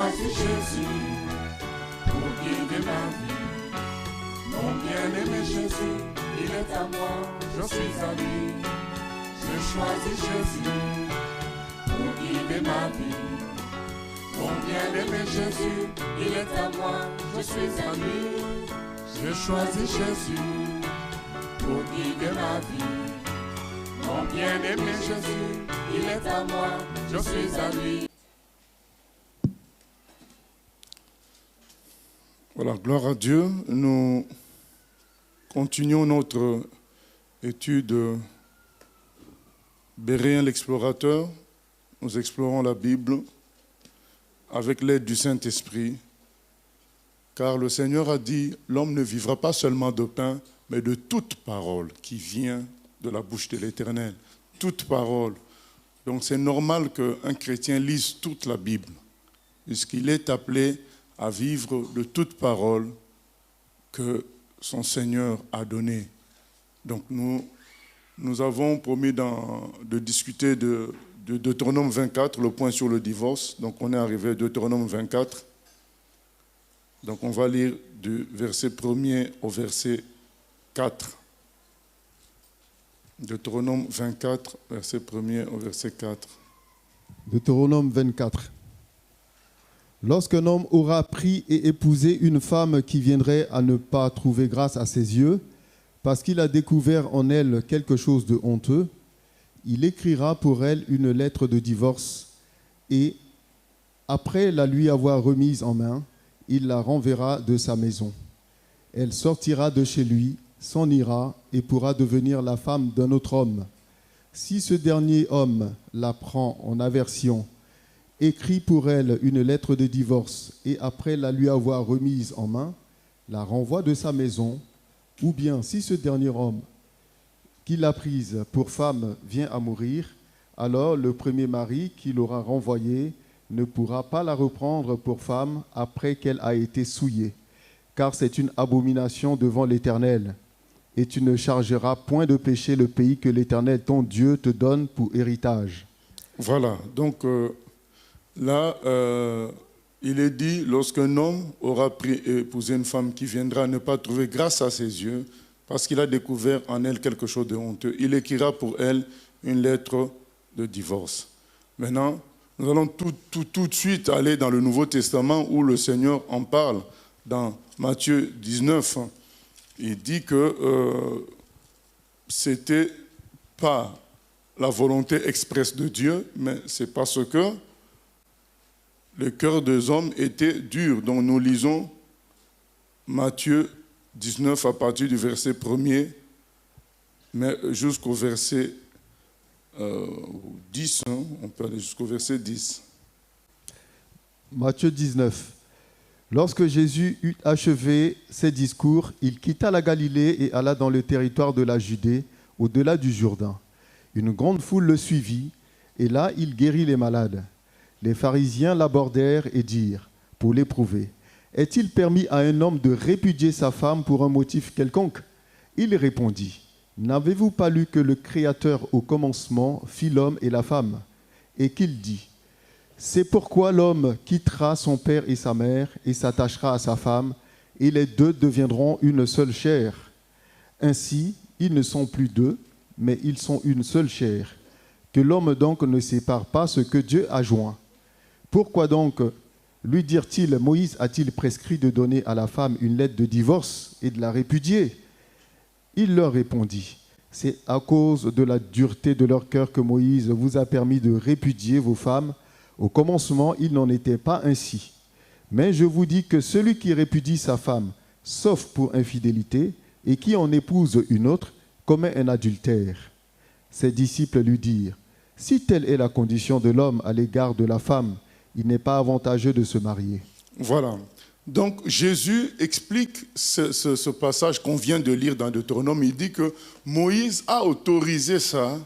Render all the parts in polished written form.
C'est Jésus pour guider ma vie. Mon bien-aimé Jésus, il est à moi, je suis à lui. Je choisis Jésus pour guider ma vie. Mon bien-aimé Jésus, il est à moi, je suis à lui. Je choisis Jésus pour guider ma vie. Mon bien-aimé Jésus, il est à moi, je suis à lui. Voilà, gloire à Dieu. Nous continuons notre étude Béréen l'explorateur. Nous explorons la Bible avec l'aide du Saint-Esprit. Car le Seigneur a dit, l'homme ne vivra pas seulement de pain, mais de toute parole qui vient de la bouche de l'Éternel. Toute parole. Donc c'est normal qu'un chrétien lise toute la Bible, puisqu'il est appelé à vivre de toute parole que son Seigneur a donnée. Donc nous avons promis de discuter de Deutéronome 24, le point sur le divorce. Donc on est arrivé à Deutéronome 24. Donc on va lire du verset 1er au verset 4. Deutéronome 24, verset 1er au verset 4. Deutéronome 24. Lorsqu'un homme aura pris et épousé une femme qui viendrait à ne pas trouver grâce à ses yeux, parce qu'il a découvert en elle quelque chose de honteux, il écrira pour elle une lettre de divorce et, après la lui avoir remise en main, il la renverra de sa maison. Elle sortira de chez lui, s'en ira et pourra devenir la femme d'un autre homme. Si ce dernier homme la prend en aversion, écrit pour elle une lettre de divorce et après la lui avoir remise en main, la renvoie de sa maison, ou bien si ce dernier homme qui l'a prise pour femme vient à mourir, alors le premier mari qui l'aura renvoyée ne pourra pas la reprendre pour femme après qu'elle a été souillée, car c'est une abomination devant l'Éternel. Et tu ne chargeras point de péché le pays que l'Éternel, ton Dieu, te donne pour héritage. Voilà, donc là, il est dit, lorsqu'un homme aura pris et épousé une femme qui viendra ne pas trouver grâce à ses yeux, parce qu'il a découvert en elle quelque chose de honteux, il écrira pour elle une lettre de divorce. Maintenant, nous allons tout de suite aller dans le Nouveau Testament où le Seigneur en parle. Dans Matthieu 19, il dit que c'était pas la volonté expresse de Dieu, mais c'est parce que le cœur des hommes était dur. Donc nous lisons Matthieu 19 à partir du verset 1er, mais jusqu'au verset 10, on peut aller jusqu'au verset 10. Matthieu 19. Lorsque Jésus eut achevé ses discours, il quitta la Galilée et alla dans le territoire de la Judée, au-delà du Jourdain. Une grande foule le suivit, et là il guérit les malades. Les pharisiens l'abordèrent et dirent, pour l'éprouver, « Est-il permis à un homme de répudier sa femme pour un motif quelconque ?» Il répondit, « N'avez-vous pas lu que le Créateur au commencement fit l'homme et la femme, et qu'il dit, « C'est pourquoi l'homme quittera son père et sa mère et s'attachera à sa femme, et les deux deviendront une seule chair. Ainsi, ils ne sont plus deux, mais ils sont une seule chair. Que l'homme donc ne sépare pas ce que Dieu a joint. Pourquoi donc, lui dirent-ils, Moïse a-t-il prescrit de donner à la femme une lettre de divorce et de la répudier? Il leur répondit, c'est à cause de la dureté de leur cœur que Moïse vous a permis de répudier vos femmes. Au commencement, il n'en était pas ainsi. Mais je vous dis que celui qui répudie sa femme, sauf pour infidélité, et qui en épouse une autre, commet un adultère. Ses disciples lui dirent, si telle est la condition de l'homme à l'égard de la femme, il n'est pas avantageux de se marier. Voilà. Donc Jésus explique ce passage qu'on vient de lire dans Deutéronome. Il dit que Moïse a autorisé ça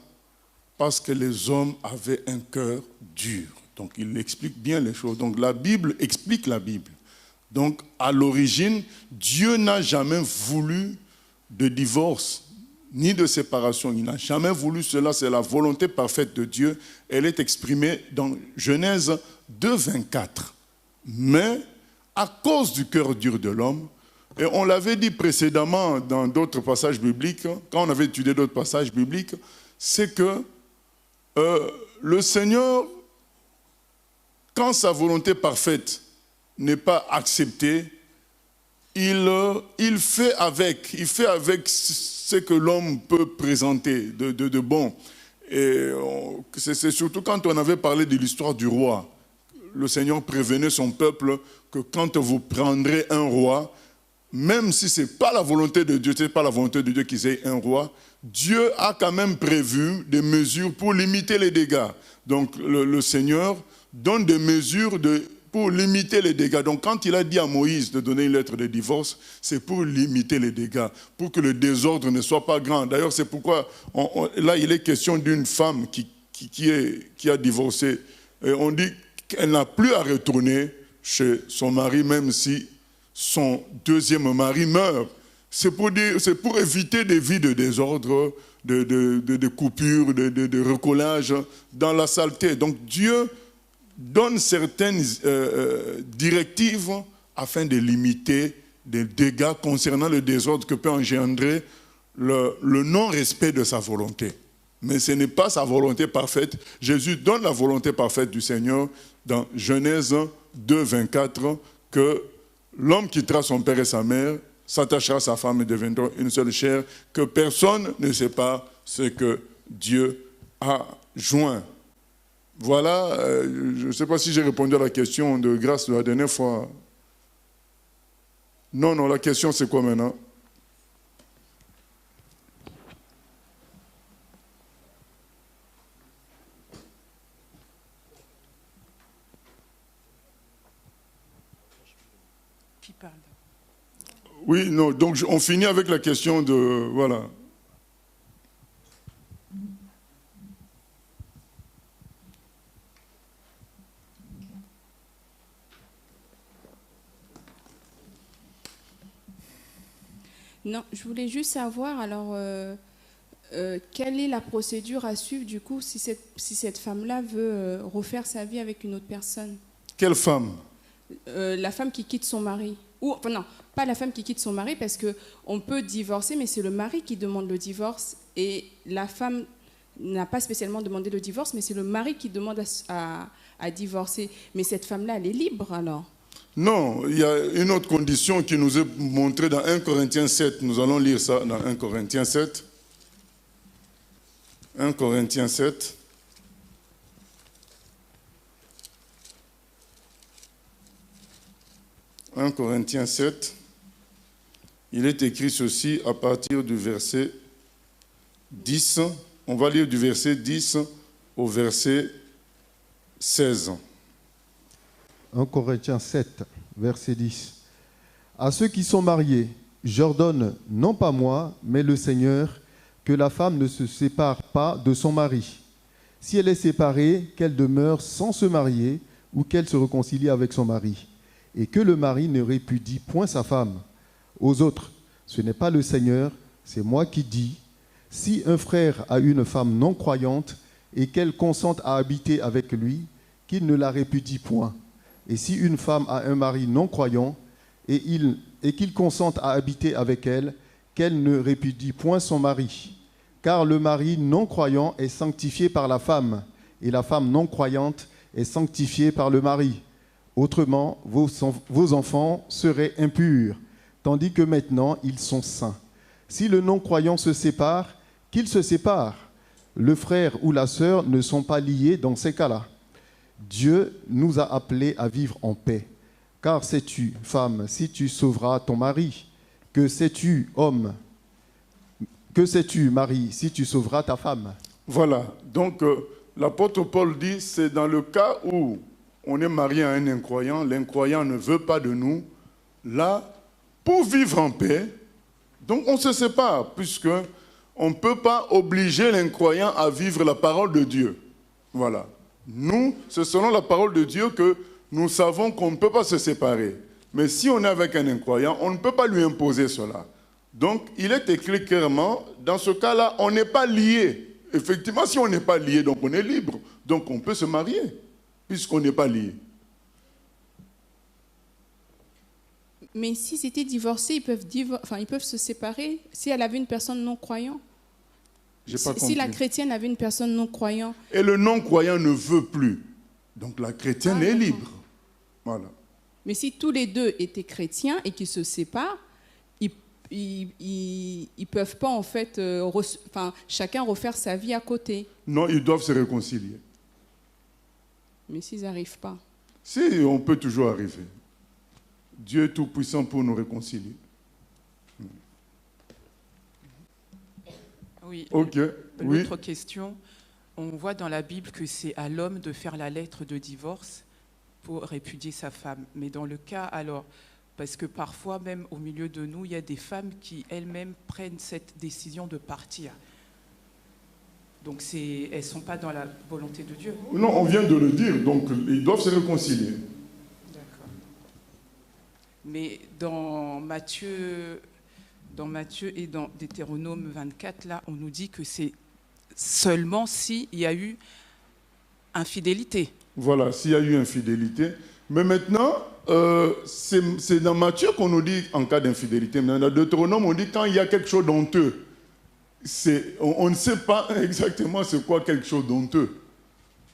parce que les hommes avaient un cœur dur. Donc il explique bien les choses. Donc la Bible explique la Bible. Donc à l'origine, Dieu n'a jamais voulu de divorce ni de séparation. Il n'a jamais voulu cela. C'est la volonté parfaite de Dieu. Elle est exprimée dans Genèse 2, 24. Mais à cause du cœur dur de l'homme, et on l'avait dit précédemment dans d'autres passages bibliques, quand on avait étudié d'autres passages bibliques, c'est que le Seigneur, quand sa volonté parfaite n'est pas acceptée, il fait avec ce que l'homme peut présenter de bon. Et c'est surtout quand on avait parlé de l'histoire du roi. Le Seigneur prévenait son peuple que quand vous prendrez un roi, même si ce n'est pas la volonté de Dieu, ce n'est pas la volonté de Dieu qu'ils aient un roi, Dieu a quand même prévu des mesures pour limiter les dégâts. Donc le Seigneur donne des mesures pour limiter les dégâts. Donc quand il a dit à Moïse de donner une lettre de divorce, c'est pour limiter les dégâts, pour que le désordre ne soit pas grand. D'ailleurs, c'est pourquoi là, il est question d'une femme qui a divorcé. Et on dit qu'elle n'a plus à retourner chez son mari, même si son deuxième mari meurt. C'est pour éviter des vies de désordre, de coupures, de recollage dans la saleté. Donc Dieu donne certaines directives afin de limiter des dégâts concernant le désordre que peut engendrer le non-respect de sa volonté. Mais ce n'est pas sa volonté parfaite. Jésus donne la volonté parfaite du Seigneur dans Genèse 2, 24, que l'homme quittera son père et sa mère, s'attachera à sa femme et deviendra une seule chair, que personne ne sait pas ce que Dieu a joint. Voilà, je ne sais pas si j'ai répondu à la question de grâce de la dernière fois. Non, la question c'est quoi maintenant? Qui parle? Oui, non, donc on finit avec la question de... Voilà. Non, je voulais juste savoir, alors, quelle est la procédure à suivre, du coup, si cette femme-là veut refaire sa vie avec une autre personne? Quelle femme? La femme qui quitte son mari. Enfin non, pas la femme qui quitte son mari, parce qu'on peut divorcer, mais c'est le mari qui demande le divorce, et la femme n'a pas spécialement demandé le divorce, mais c'est le mari qui demande à divorcer. Mais cette femme-là, elle est libre, alors? Non, il y a une autre condition qui nous est montrée dans 1 Corinthiens 7. Nous allons lire ça dans 1 Corinthiens 7. 1 Corinthiens 7. « 1 Corinthiens 7, il est écrit ceci à partir du verset 10. On va lire du verset 10 au verset 16. 1 Corinthiens 7, verset 10. À ceux qui sont mariés, j'ordonne, non pas moi, mais le Seigneur, que la femme ne se sépare pas de son mari. Si elle est séparée, qu'elle demeure sans se marier ou qu'elle se réconcilie avec son mari. Et que le mari ne répudie point sa femme. Aux autres, ce n'est pas le Seigneur, c'est moi qui dis. Si un frère a une femme non croyante et qu'elle consente à habiter avec lui, qu'il ne la répudie point. Et si une femme a un mari non croyant et qu'il consente à habiter avec elle, qu'elle ne répudie point son mari. Car le mari non croyant est sanctifié par la femme, et la femme non croyante est sanctifiée par le mari. Autrement, vos enfants seraient impurs, tandis que maintenant ils sont saints. Si le non-croyant se sépare, qu'il se sépare. Le frère ou la sœur ne sont pas liés dans ces cas-là. Dieu nous a appelés à vivre en paix. Car sais-tu, femme, si tu sauveras ton mari? Que sais-tu, homme? Que sais-tu, mari, si tu sauveras ta femme? Voilà, donc l'apôtre Paul dit, c'est dans le cas où on est marié à un incroyant, l'incroyant ne veut pas de nous, là, pour vivre en paix, donc on se sépare, puisque on ne peut pas obliger l'incroyant à vivre la parole de Dieu. Voilà. Nous, c'est selon la parole de Dieu que nous savons qu'on ne peut pas se séparer. Mais si on est avec un incroyant, on ne peut pas lui imposer cela. Donc, il est écrit clairement, dans ce cas-là, on n'est pas lié. Effectivement, si on n'est pas lié, donc on est libre. Donc, on peut se marier, puisqu'on n'est pas lié. Mais si c'était divorcé, ils peuvent se séparer. Si elle avait une personne non croyante, J'ai pas si compris. la chrétienne avait une personne non croyante. Et le non-croyant ne veut plus. Donc la chrétienne est d'accord. libre. Voilà. Mais si tous les deux étaient chrétiens et qu'ils se séparent, ils peuvent pas en fait, chacun refaire sa vie à côté. Non, ils doivent se réconcilier. Mais s'ils n'arrivent pas. Si, on peut toujours arriver. Dieu est tout-puissant pour nous réconcilier. Oui. Ok. Oui. L'autre question, on voit dans la Bible que c'est à l'homme de faire la lettre de divorce pour répudier sa femme. Mais dans le cas, alors, parce que parfois, même au milieu de nous, il y a des femmes qui elles-mêmes prennent cette décision de partir. Donc elles ne sont pas dans la volonté de Dieu. Non, on vient de le dire, donc ils doivent se réconcilier. D'accord. Mais dans Matthieu et dans Deutéronome 24, là, on nous dit que c'est seulement s'il y a eu infidélité. Voilà, s'il y a eu infidélité. Mais maintenant, c'est dans Matthieu qu'on nous dit en cas d'infidélité. Mais dans Deutéronome, on dit quand il y a quelque chose d'honteux. On ne sait pas exactement c'est quoi quelque chose d'honteux.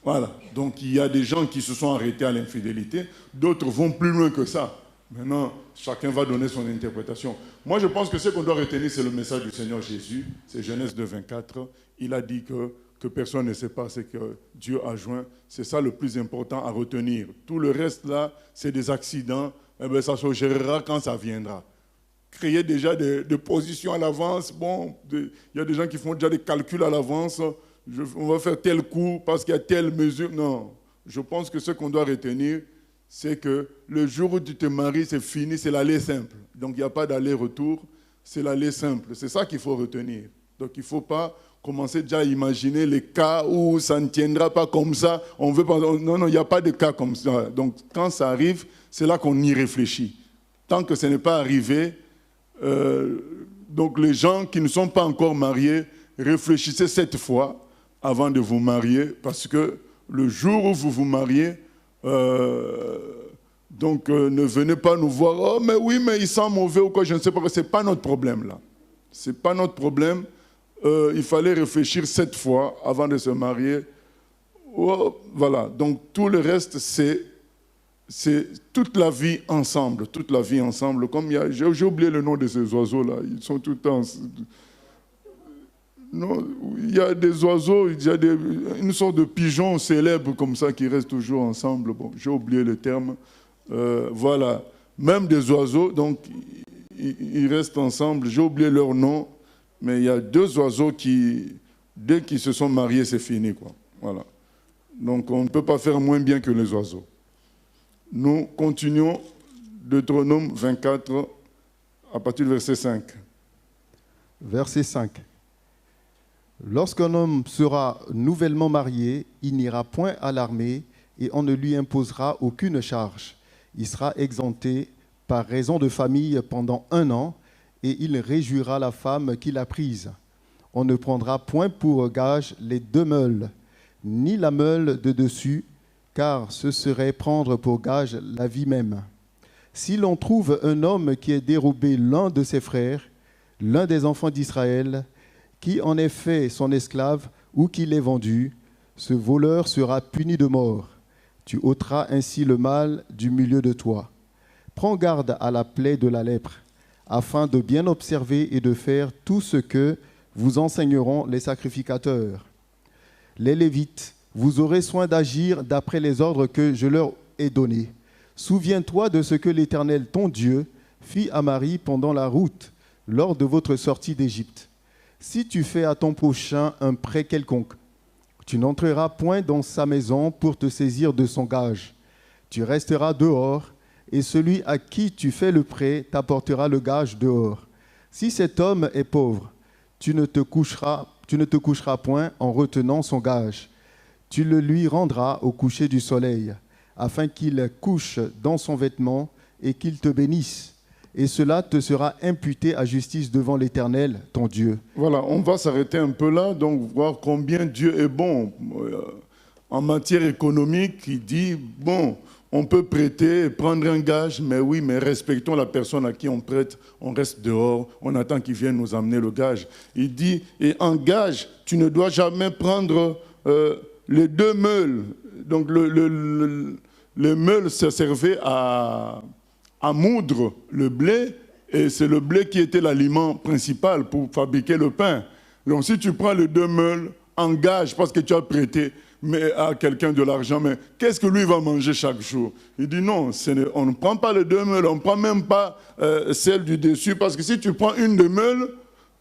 Voilà. Donc il y a des gens qui se sont arrêtés à l'infidélité. D'autres vont plus loin que ça. Maintenant, chacun va donner son interprétation. Moi, je pense que ce qu'on doit retenir, c'est le message du Seigneur Jésus. C'est Genèse 2,24. Il a dit que personne ne sait pas ce que Dieu a joint. C'est ça le plus important à retenir. Tout le reste, là, c'est des accidents. Eh bien, ça se gérera quand ça viendra. Créer déjà des positions à l'avance. Bon, il y a des gens qui font déjà des calculs à l'avance. On va faire tel coup parce qu'il y a telle mesure. Non, je pense que ce qu'on doit retenir, c'est que le jour où tu te maries, c'est fini, c'est l'aller simple. Donc, il n'y a pas d'aller-retour, c'est l'aller simple. C'est ça qu'il faut retenir. Donc, il ne faut pas commencer déjà à imaginer les cas où ça ne tiendra pas comme ça. On veut pas. Non, il n'y a pas de cas comme ça. Donc, quand ça arrive, c'est là qu'on y réfléchit. Tant que ce n'est pas arrivé, donc les gens qui ne sont pas encore mariés, réfléchissez 7 fois avant de vous marier, parce que le jour où vous vous mariez, ne venez pas nous voir, oh mais oui, mais il sent mauvais ou quoi, je ne sais pas, ce n'est pas notre problème là. Ce n'est pas notre problème. Il fallait réfléchir 7 fois avant de se marier. Oh, voilà, donc tout le reste, c'est toute la vie ensemble, toute la vie ensemble. Comme j'ai oublié le nom de ces oiseaux-là, ils sont tout le temps... Non, il y a des oiseaux, il y a une sorte de pigeons célèbres comme ça qui restent toujours ensemble. Bon, j'ai oublié le terme. Voilà, même des oiseaux, donc ils restent ensemble. J'ai oublié leur nom, mais il y a 2 oiseaux qui, dès qu'ils se sont mariés, c'est fini, quoi. Voilà. Donc on ne peut pas faire moins bien que les oiseaux. Nous continuons Deutéronome 24 à partir du verset 5. Verset 5. Lorsqu'un homme sera nouvellement marié, il n'ira point à l'armée et on ne lui imposera aucune charge. Il sera exempté par raison de famille pendant 1 an et il réjouira la femme qu'il a prise. On ne prendra point pour gage les 2 meules, ni la meule de dessus, car ce serait prendre pour gage la vie même. Si l'on trouve un homme qui ait dérobé l'un de ses frères, l'un des enfants d'Israël, qui en ait fait son esclave ou qui l'ait vendu, ce voleur sera puni de mort. Tu ôteras ainsi le mal du milieu de toi. Prends garde à la plaie de la lèpre, afin de bien observer et de faire tout ce que vous enseigneront les sacrificateurs. Les Lévites, vous aurez soin d'agir d'après les ordres que je leur ai donnés. Souviens-toi de ce que l'Éternel, ton Dieu, fit à Marie pendant la route, lors de votre sortie d'Égypte. Si tu fais à ton prochain un prêt quelconque, tu n'entreras point dans sa maison pour te saisir de son gage. Tu resteras dehors, et celui à qui tu fais le prêt t'apportera le gage dehors. Si cet homme est pauvre, tu ne te coucheras point en retenant son gage. Tu le lui rendras au coucher du soleil, afin qu'il couche dans son vêtement et qu'il te bénisse. Et cela te sera imputé à justice devant l'Éternel, ton Dieu. Voilà, on va s'arrêter un peu là, donc voir combien Dieu est bon. En matière économique, il dit, bon, on peut prêter, prendre un gage, mais oui, mais respectons la personne à qui on prête, on reste dehors, on attend qu'il vienne nous amener le gage. Il dit, et en gage, tu ne dois jamais prendre les 2 meules. Donc le meule se servait à moudre le blé, et c'est le blé qui était l'aliment principal pour fabriquer le pain. Donc si tu prends les 2 meules en gage parce que tu as prêté mais à quelqu'un de l'argent, mais qu'est-ce que lui va manger chaque jour? Il dit non, on ne prend pas les 2 meules, on ne prend même pas celle du dessus, parce que si tu prends une des meules,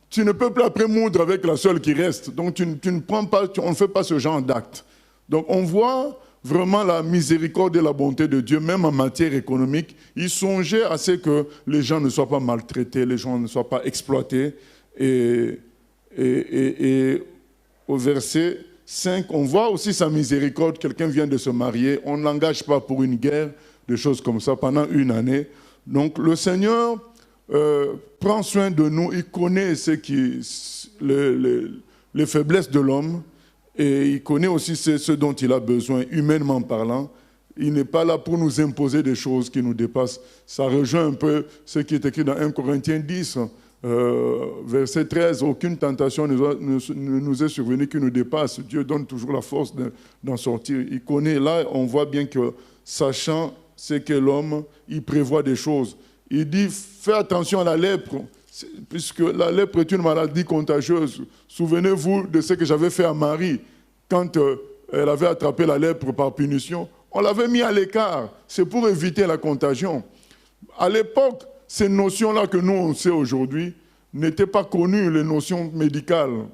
tu ne peux plus après moudre avec la seule qui reste. Donc tu ne prends pas, on ne fait pas ce genre d'acte. Donc on voit vraiment la miséricorde et la bonté de Dieu, même en matière économique. Il songeait à ce que les gens ne soient pas maltraités, les gens ne soient pas exploités. Et au verset 5, on voit aussi sa miséricorde. Quelqu'un vient de se marier, on ne l'engage pas pour une guerre, des choses comme ça, pendant 1 année. Donc le Seigneur prend soin de nous, il connaît les faiblesses de l'homme, et il connaît aussi ce dont il a besoin, humainement parlant. Il n'est pas là pour nous imposer des choses qui nous dépassent. Ça rejoint un peu ce qui est écrit dans 1 Corinthiens 10, verset 13. Aucune tentation ne nous est survenue qui nous dépasse. Dieu donne toujours la force d'en sortir. Il connaît, là, on voit bien que, sachant ce qu'est l'homme, il prévoit des choses. Il dit, fais attention à la lèpre, puisque la lèpre est une maladie contagieuse. Souvenez-vous de ce que j'avais fait à Marie, quand elle avait attrapé la lèpre par punition. On l'avait mis à l'écart, c'est pour éviter la contagion. À l'époque, ces notions-là que nous, on sait aujourd'hui, n'étaient pas connues, les notions médicales.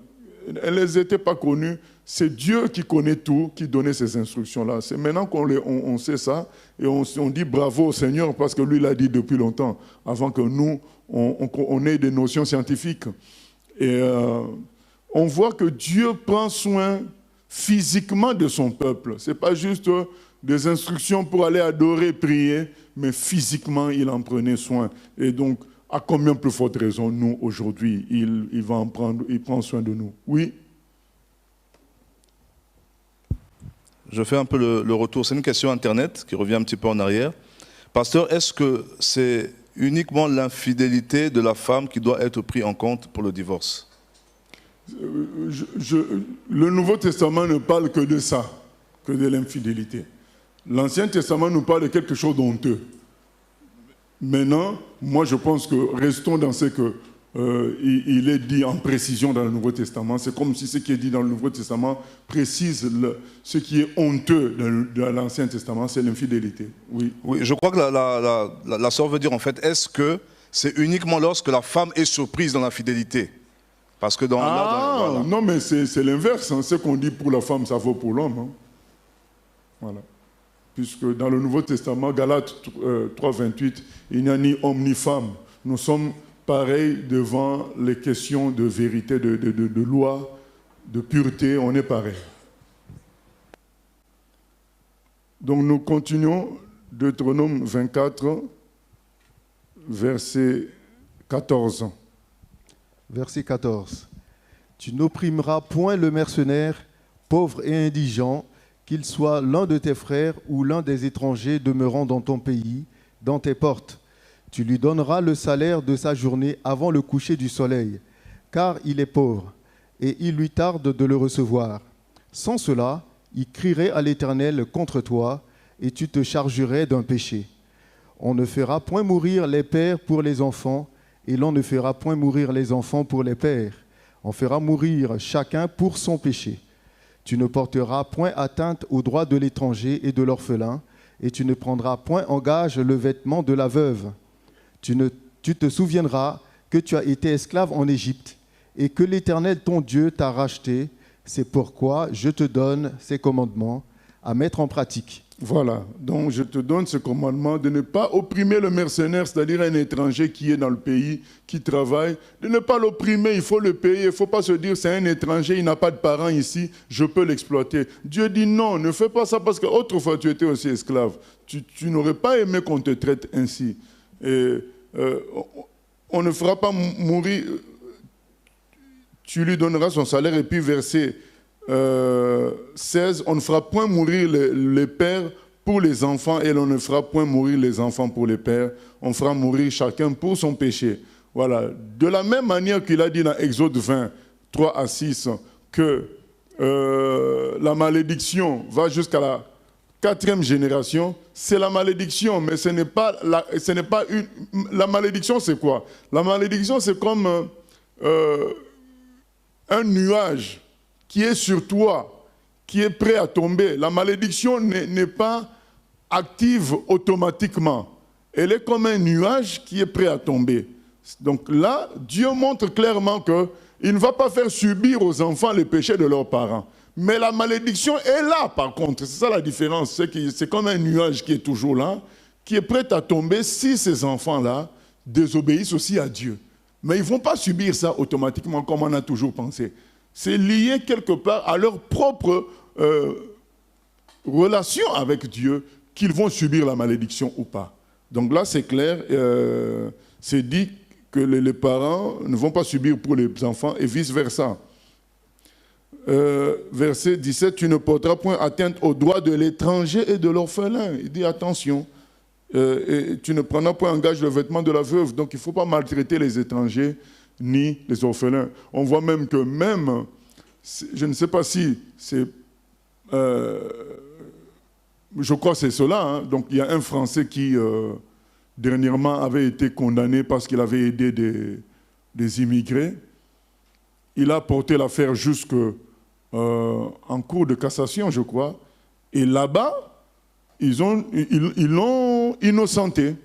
Elles n'étaient pas connues. C'est Dieu qui connaît tout, qui donnait ces instructions-là. C'est maintenant qu'on sait ça, et on dit bravo au Seigneur, parce que lui l'a dit depuis longtemps, avant que nous, on ait des notions scientifiques. Et on voit que Dieu prend soin physiquement de son peuple. Ce n'est pas juste des instructions pour aller adorer, prier, mais physiquement, il en prenait soin. Et donc, à combien plus forte raison, nous, aujourd'hui, il prend soin de nous. Oui? Je fais un peu le retour. C'est une question Internet qui revient un petit peu en arrière. Pasteur, est-ce que c'est uniquement l'infidélité de la femme qui doit être prise en compte pour le divorce? Le Nouveau Testament ne parle que de ça, que de l'infidélité. L'Ancien Testament nous parle de quelque chose d'honteux. Maintenant, moi je pense que restons dans ce qu'il est dit en précision dans le Nouveau Testament. C'est comme si ce qui est dit dans le Nouveau Testament précise ce qui est honteux dans l'Ancien Testament, c'est l'infidélité. Oui. Oui, je crois que la sœur veut dire en fait, est-ce que c'est uniquement lorsque la femme est surprise dans l'infidélité? Parce que voilà. Non, mais c'est l'inverse. Hein. Ce qu'on dit pour la femme, ça vaut pour l'homme. Hein. Voilà. Puisque dans le Nouveau Testament, Galates 3,28, il n'y a ni homme ni femme. Nous sommes pareils devant les questions de vérité, de loi, de pureté, on est pareils. Donc nous continuons, Deutéronome 24, verset 14. Verset 14. Tu n'opprimeras point le mercenaire, pauvre et indigent, qu'il soit l'un de tes frères ou l'un des étrangers demeurant dans ton pays, dans tes portes. Tu lui donneras le salaire de sa journée avant le coucher du soleil, car il est pauvre, et il lui tarde de le recevoir. Sans cela, il crierait à l'Éternel contre toi, et tu te chargerais d'un péché. On ne fera point mourir les pères pour les enfants, et l'on ne fera point mourir les enfants pour les pères. On fera mourir chacun pour son péché. Tu ne porteras point atteinte aux droits de l'étranger et de l'orphelin, et tu ne prendras point en gage le vêtement de la veuve. Tu te souviendras que tu as été esclave en Égypte, et que l'Éternel ton Dieu t'a racheté. C'est pourquoi je te donne ces commandements à mettre en pratique. Voilà, donc je te donne ce commandement de ne pas opprimer le mercenaire, c'est-à-dire un étranger qui est dans le pays, qui travaille, de ne pas l'opprimer, il faut le payer, il ne faut pas se dire c'est un étranger, il n'a pas de parents ici, je peux l'exploiter. Dieu dit non, ne fais pas ça parce qu'autrefois tu étais aussi esclave, tu n'aurais pas aimé qu'on te traite ainsi. Et, on ne fera pas mourir, tu lui donneras son salaire, et puis verset 16, on ne fera point mourir les pères pour les enfants et l'on ne fera point mourir les enfants pour les pères. On fera mourir chacun pour son péché. Voilà. De la même manière qu'il a dit dans Exode 20, 3 à 6, que la malédiction va jusqu'à la 4e génération, c'est la malédiction, mais ce n'est pas une... La malédiction, c'est quoi? La malédiction, c'est comme un nuage qui est sur toi, qui est prêt à tomber. La malédiction n'est pas active automatiquement. Elle est comme un nuage qui est prêt à tomber. Donc là, Dieu montre clairement qu'il ne va pas faire subir aux enfants les péchés de leurs parents. Mais la malédiction est là, par contre. C'est ça la différence. C'est comme un nuage qui est toujours là, qui est prêt à tomber si ces enfants-là désobéissent aussi à Dieu. Mais ils ne vont pas subir ça automatiquement comme on a toujours pensé. C'est lié quelque part à leur propre relation avec Dieu qu'ils vont subir la malédiction ou pas. Donc là, c'est clair. C'est dit que les parents ne vont pas subir pour les enfants et vice-versa. Verset 17, tu ne porteras point atteinte aux droits de l'étranger et de l'orphelin. Il dit attention, et tu ne prendras point en gage le vêtement de la veuve. Donc il ne faut pas maltraiter les étrangers ni les orphelins. On voit même que je ne sais pas si c'est, je crois que c'est cela, hein. Donc il y a un Français qui dernièrement avait été condamné parce qu'il avait aidé des immigrés. Il a porté l'affaire en cours de cassation, je crois. Et là-bas, ils l'ont innocenté.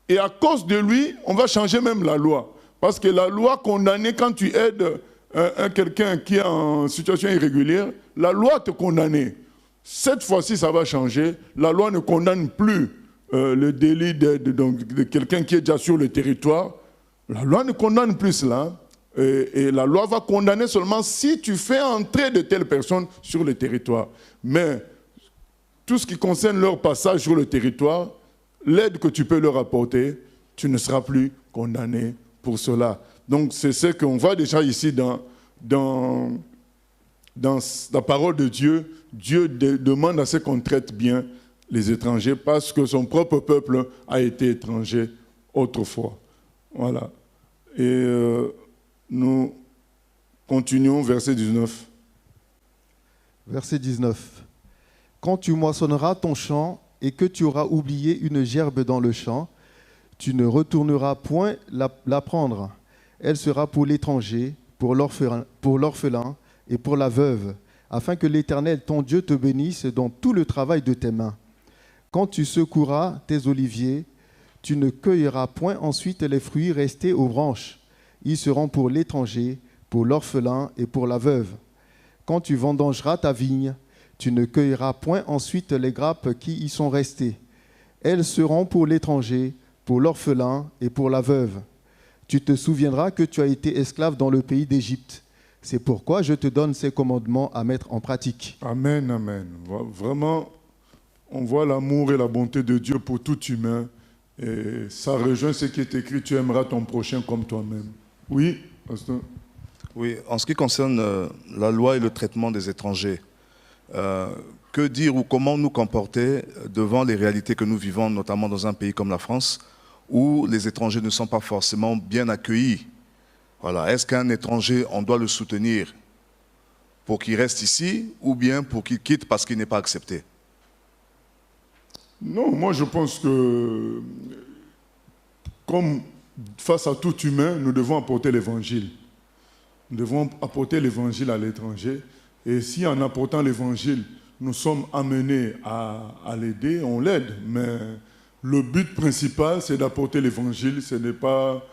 Et à cause de lui, on va changer même la loi. Parce que la loi condamnait, quand tu aides quelqu'un qui est en situation irrégulière, la loi te condamnait. Cette fois-ci, ça va changer. La loi ne condamne plus le délit de quelqu'un qui est déjà sur le territoire. La loi ne condamne plus cela. Et la loi va condamner seulement si tu fais entrer de telles personnes sur le territoire. Mais tout ce qui concerne leur passage sur le territoire, l'aide que tu peux leur apporter, tu ne seras plus condamné pour cela. Donc c'est ce qu'on voit déjà ici dans la parole de Dieu. Dieu demande à ce qu'on traite bien les étrangers parce que son propre peuple a été étranger autrefois. Voilà. Et nous continuons, verset 19. Verset 19. Quand tu moissonneras ton champ et que tu auras oublié une gerbe dans le champ, tu ne retourneras point la prendre. Elle sera pour l'étranger, pour l'orphelin et pour la veuve, afin que l'Éternel, ton Dieu, te bénisse dans tout le travail de tes mains. Quand tu secoueras tes oliviers, tu ne cueilleras point ensuite les fruits restés aux branches. Ils seront pour l'étranger, pour l'orphelin et pour la veuve. Quand tu vendangeras ta vigne, tu ne cueilleras point ensuite les grappes qui y sont restées. Elles seront pour l'étranger, pour l'orphelin et pour la veuve. Tu te souviendras que tu as été esclave dans le pays d'Égypte. C'est pourquoi je te donne ces commandements à mettre en pratique. Amen, amen. Vraiment, on voit l'amour et la bonté de Dieu pour tout humain. Et ça rejoint ce qui est écrit, tu aimeras ton prochain comme toi-même. Oui, pasteur. Oui, en ce qui concerne la loi et le traitement des étrangers, que dire ou comment nous comporter devant les réalités que nous vivons, notamment dans un pays comme la France, où les étrangers ne sont pas forcément bien accueillis? Voilà. Est-ce qu'un étranger, on doit le soutenir pour qu'il reste ici ou bien pour qu'il quitte parce qu'il n'est pas accepté? Non, moi je pense que comme face à tout humain, nous devons apporter l'évangile. Nous devons apporter l'évangile à l'étranger. Et si en apportant l'évangile, nous sommes amenés à l'aider, on l'aide. Mais le but principal, c'est d'apporter l'évangile. Ce n'est pas...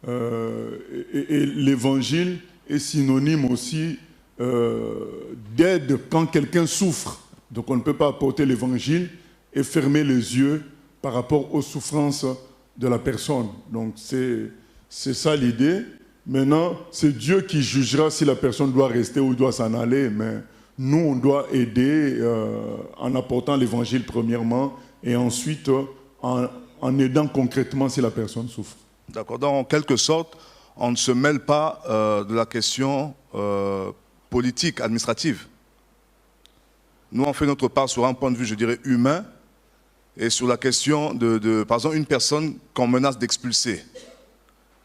et l'évangile est synonyme aussi d'aide quand quelqu'un souffre. Donc on ne peut pas apporter l'évangile et fermer les yeux par rapport aux souffrances de la personne. Donc c'est ça l'idée. Maintenant, c'est Dieu qui jugera si la personne doit rester ou doit s'en aller, mais nous, on doit aider en apportant l'évangile premièrement et ensuite en aidant concrètement si la personne souffre. D'accord. Donc, en quelque sorte, on ne se mêle pas de la question politique, administrative. nous on fait notre part sur un point de vue, je dirais, humain, et sur la question de par exemple, une personne qu'on menace d'expulser.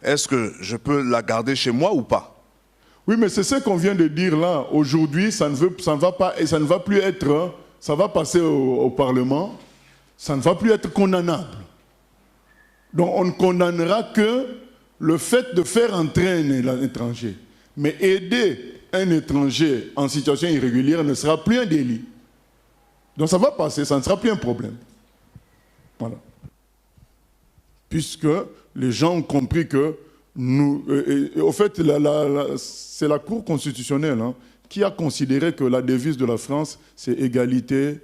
Est-ce que je peux la garder chez moi ou pas? Oui, mais c'est ce qu'on vient de dire là. Aujourd'hui, ça ne va pas, et ça ne va plus être, ça va passer au Parlement, ça ne va plus être condamnable. Donc on ne condamnera que le fait de faire entrer un étranger. Mais aider un étranger en situation irrégulière ne sera plus un délit. Donc ça va passer, ça ne sera plus un problème. Voilà. Puisque les gens ont compris que nous... au fait, c'est la Cour constitutionnelle qui a considéré que la devise de la France, c'est égalité...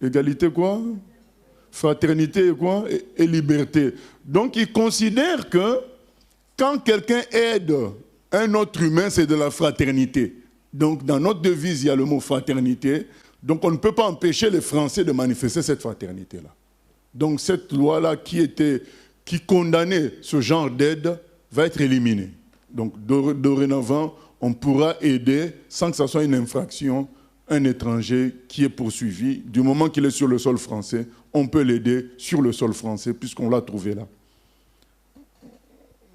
Égalité quoi? Fraternité et quoi? Et liberté. Donc ils considèrent que quand quelqu'un aide un autre humain, c'est de la fraternité. Donc dans notre devise, il y a le mot fraternité. Donc on ne peut pas empêcher les Français de manifester cette fraternité-là. Donc cette loi-là qui condamnait ce genre d'aide va être éliminée. Donc dorénavant, on pourra aider sans que ce soit une infraction un étranger qui est poursuivi. Du moment qu'il est sur le sol français, on peut l'aider sur le sol français puisqu'on l'a trouvé là.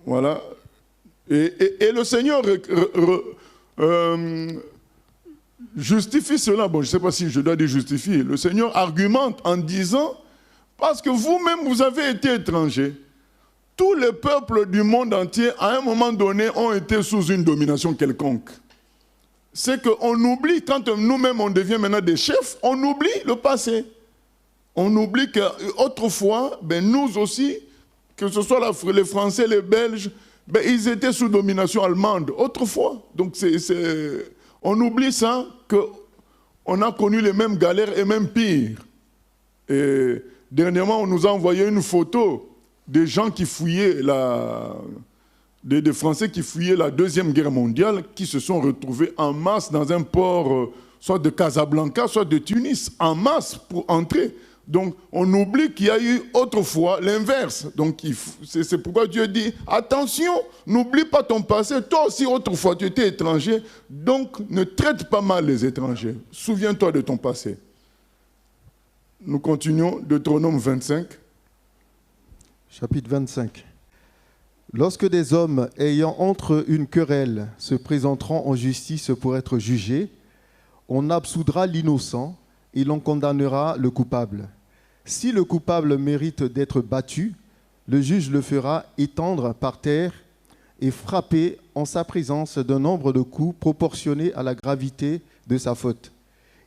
Voilà. Et le Seigneur justifie cela. Bon, je ne sais pas si je dois dire justifier. Le Seigneur argumente en disant, parce que vous-même, vous avez été étrangers. Tous les peuples du monde entier, à un moment donné, ont été sous une domination quelconque. C'est qu'on oublie, quand nous-mêmes on devient maintenant des chefs, on oublie le passé. On oublie qu'autrefois, nous aussi, que ce soit les Français, les Belges, ils étaient sous domination allemande, autrefois. Donc on oublie ça, qu'on a connu les mêmes galères et même pire. Et dernièrement, on nous a envoyé une photo des gens qui fouillaient des Français qui fouillaient la Deuxième Guerre mondiale, qui se sont retrouvés en masse dans un port, soit de Casablanca, soit de Tunis, en masse pour entrer. Donc, on oublie qu'il y a eu autrefois l'inverse. Donc, c'est pourquoi Dieu dit, attention, n'oublie pas ton passé. Toi aussi, autrefois, tu étais étranger. Donc, ne traite pas mal les étrangers. Souviens-toi de ton passé. Nous continuons, Deutéronome 25. Chapitre 25. Lorsque des hommes ayant entre eux une querelle se présenteront en justice pour être jugés, on absoudra l'innocent et l'on condamnera le coupable. Si le coupable mérite d'être battu, le juge le fera étendre par terre et frapper en sa présence d'un nombre de coups proportionné à la gravité de sa faute.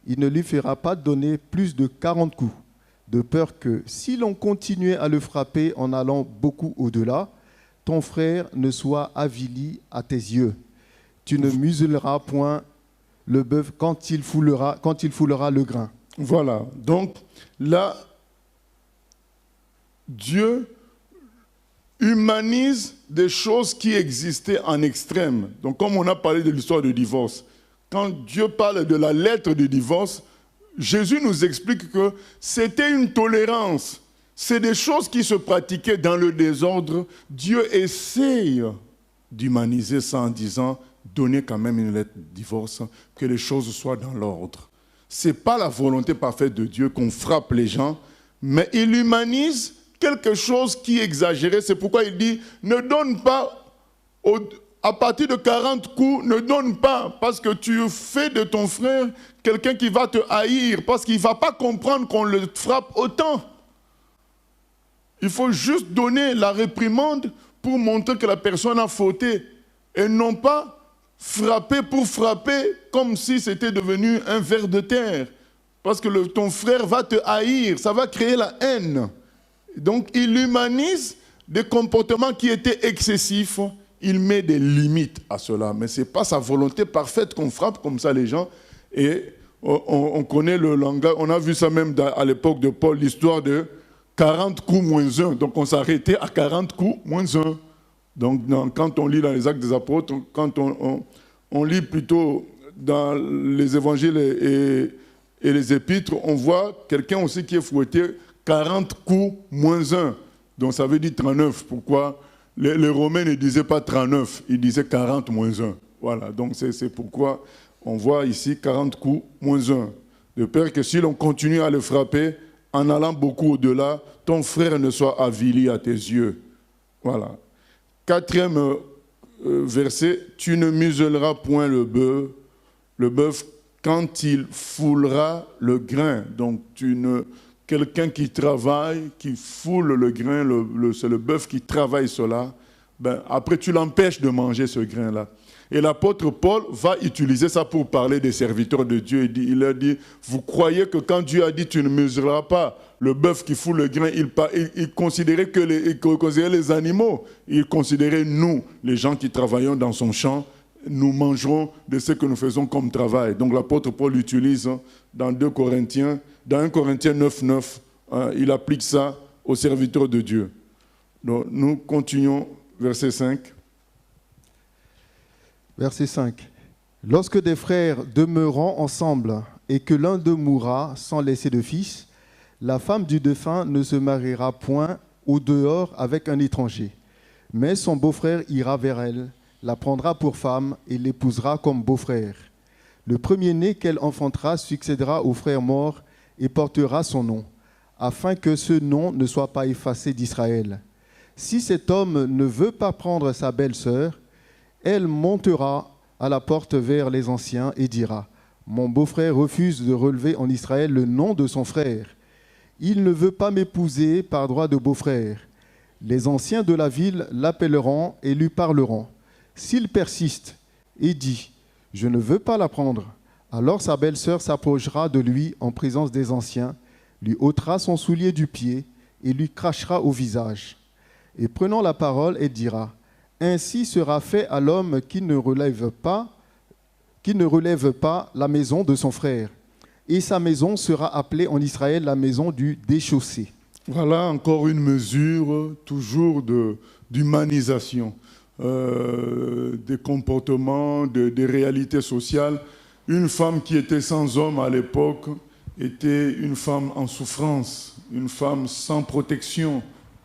Il ne lui fera pas donner plus de 40 coups, de peur que, si l'on continuait à le frapper en allant beaucoup au-delà, ton frère ne soit avili à tes yeux. Tu ne museleras point le bœuf quand il foulera le grain. Voilà. Donc là, Dieu humanise des choses qui existaient en extrême. Donc comme on a parlé de l'histoire du divorce, quand Dieu parle de la lettre du divorce, Jésus nous explique que c'était une tolérance. C'est des choses qui se pratiquaient dans le désordre. Dieu essaye d'humaniser ça en disant, donnez quand même une lettre de divorce, que les choses soient dans l'ordre. Ce n'est pas la volonté parfaite de Dieu qu'on frappe les gens, mais il humanise quelque chose qui est exagéré. C'est pourquoi il dit, ne donne pas, à partir de 40 coups, ne donne pas, parce que tu fais de ton frère quelqu'un qui va te haïr, parce qu'il ne va pas comprendre qu'on le frappe autant. Il faut juste donner la réprimande pour montrer que la personne a fauté et non pas frapper pour frapper comme si c'était devenu un ver de terre. Parce que ton frère va te haïr, ça va créer la haine. Donc il humanise des comportements qui étaient excessifs, il met des limites à cela. Mais ce n'est pas sa volonté parfaite qu'on frappe comme ça les gens. Et on connaît le langage, on a vu ça même à l'époque de Paul, l'histoire de 40 coups moins 1. Donc on s'arrêtait à 40 coups moins 1. Donc quand on lit dans les Actes des Apôtres, quand on lit plutôt dans les évangiles et les épîtres, on voit quelqu'un aussi qui est fouetté 40 coups moins 1. Donc ça veut dire 39. Pourquoi les Romains ne disaient pas 39, ils disaient 40 moins 1. Voilà, donc c'est pourquoi On voit ici 40 coups moins 1. De peur que si l'on continue à le frapper, en allant beaucoup au-delà, ton frère ne soit avili à tes yeux. Voilà. 4e verset, tu ne muselleras point le bœuf quand il foulera le grain. Donc quelqu'un qui travaille, qui foule le grain, c'est le bœuf qui travaille cela, après tu l'empêches de manger ce grain-là. Et l'apôtre Paul va utiliser ça pour parler des serviteurs de Dieu. Il a dit, vous croyez que quand Dieu a dit tu ne mesureras pas le bœuf qui fout le grain, il considérait que les animaux, il considérait nous, les gens qui travaillons dans son champ, nous mangerons de ce que nous faisons comme travail. Donc l'apôtre Paul utilise dans 1 Corinthiens 9, il applique ça aux serviteurs de Dieu. Donc nous continuons, verset 5. Verset 5. Lorsque des frères demeurant ensemble et que l'un d'eux mourra sans laisser de fils, la femme du défunt ne se mariera point au dehors avec un étranger, mais son beau-frère ira vers elle, la prendra pour femme et l'épousera comme beau-frère. Le premier-né qu'elle enfantera succédera au frère mort et portera son nom, afin que ce nom ne soit pas effacé d'Israël. Si cet homme ne veut pas prendre sa belle-sœur, elle montera à la porte vers les anciens et dira « Mon beau-frère refuse de relever en Israël le nom de son frère. Il ne veut pas m'épouser par droit de beau-frère. » Les anciens de la ville l'appelleront et lui parleront. S'il persiste et dit « Je ne veux pas la prendre », alors sa belle-sœur s'approchera de lui en présence des anciens, lui ôtera son soulier du pied et lui crachera au visage. Et prenant la parole, elle dira « Ainsi sera fait à l'homme qui ne relève pas la maison de son frère. Et sa maison sera appelée en Israël la maison du déchaussé. » Voilà encore une mesure toujours d'humanisation des comportements, des réalités sociales. Une femme qui était sans homme à l'époque était une femme en souffrance, une femme sans protection,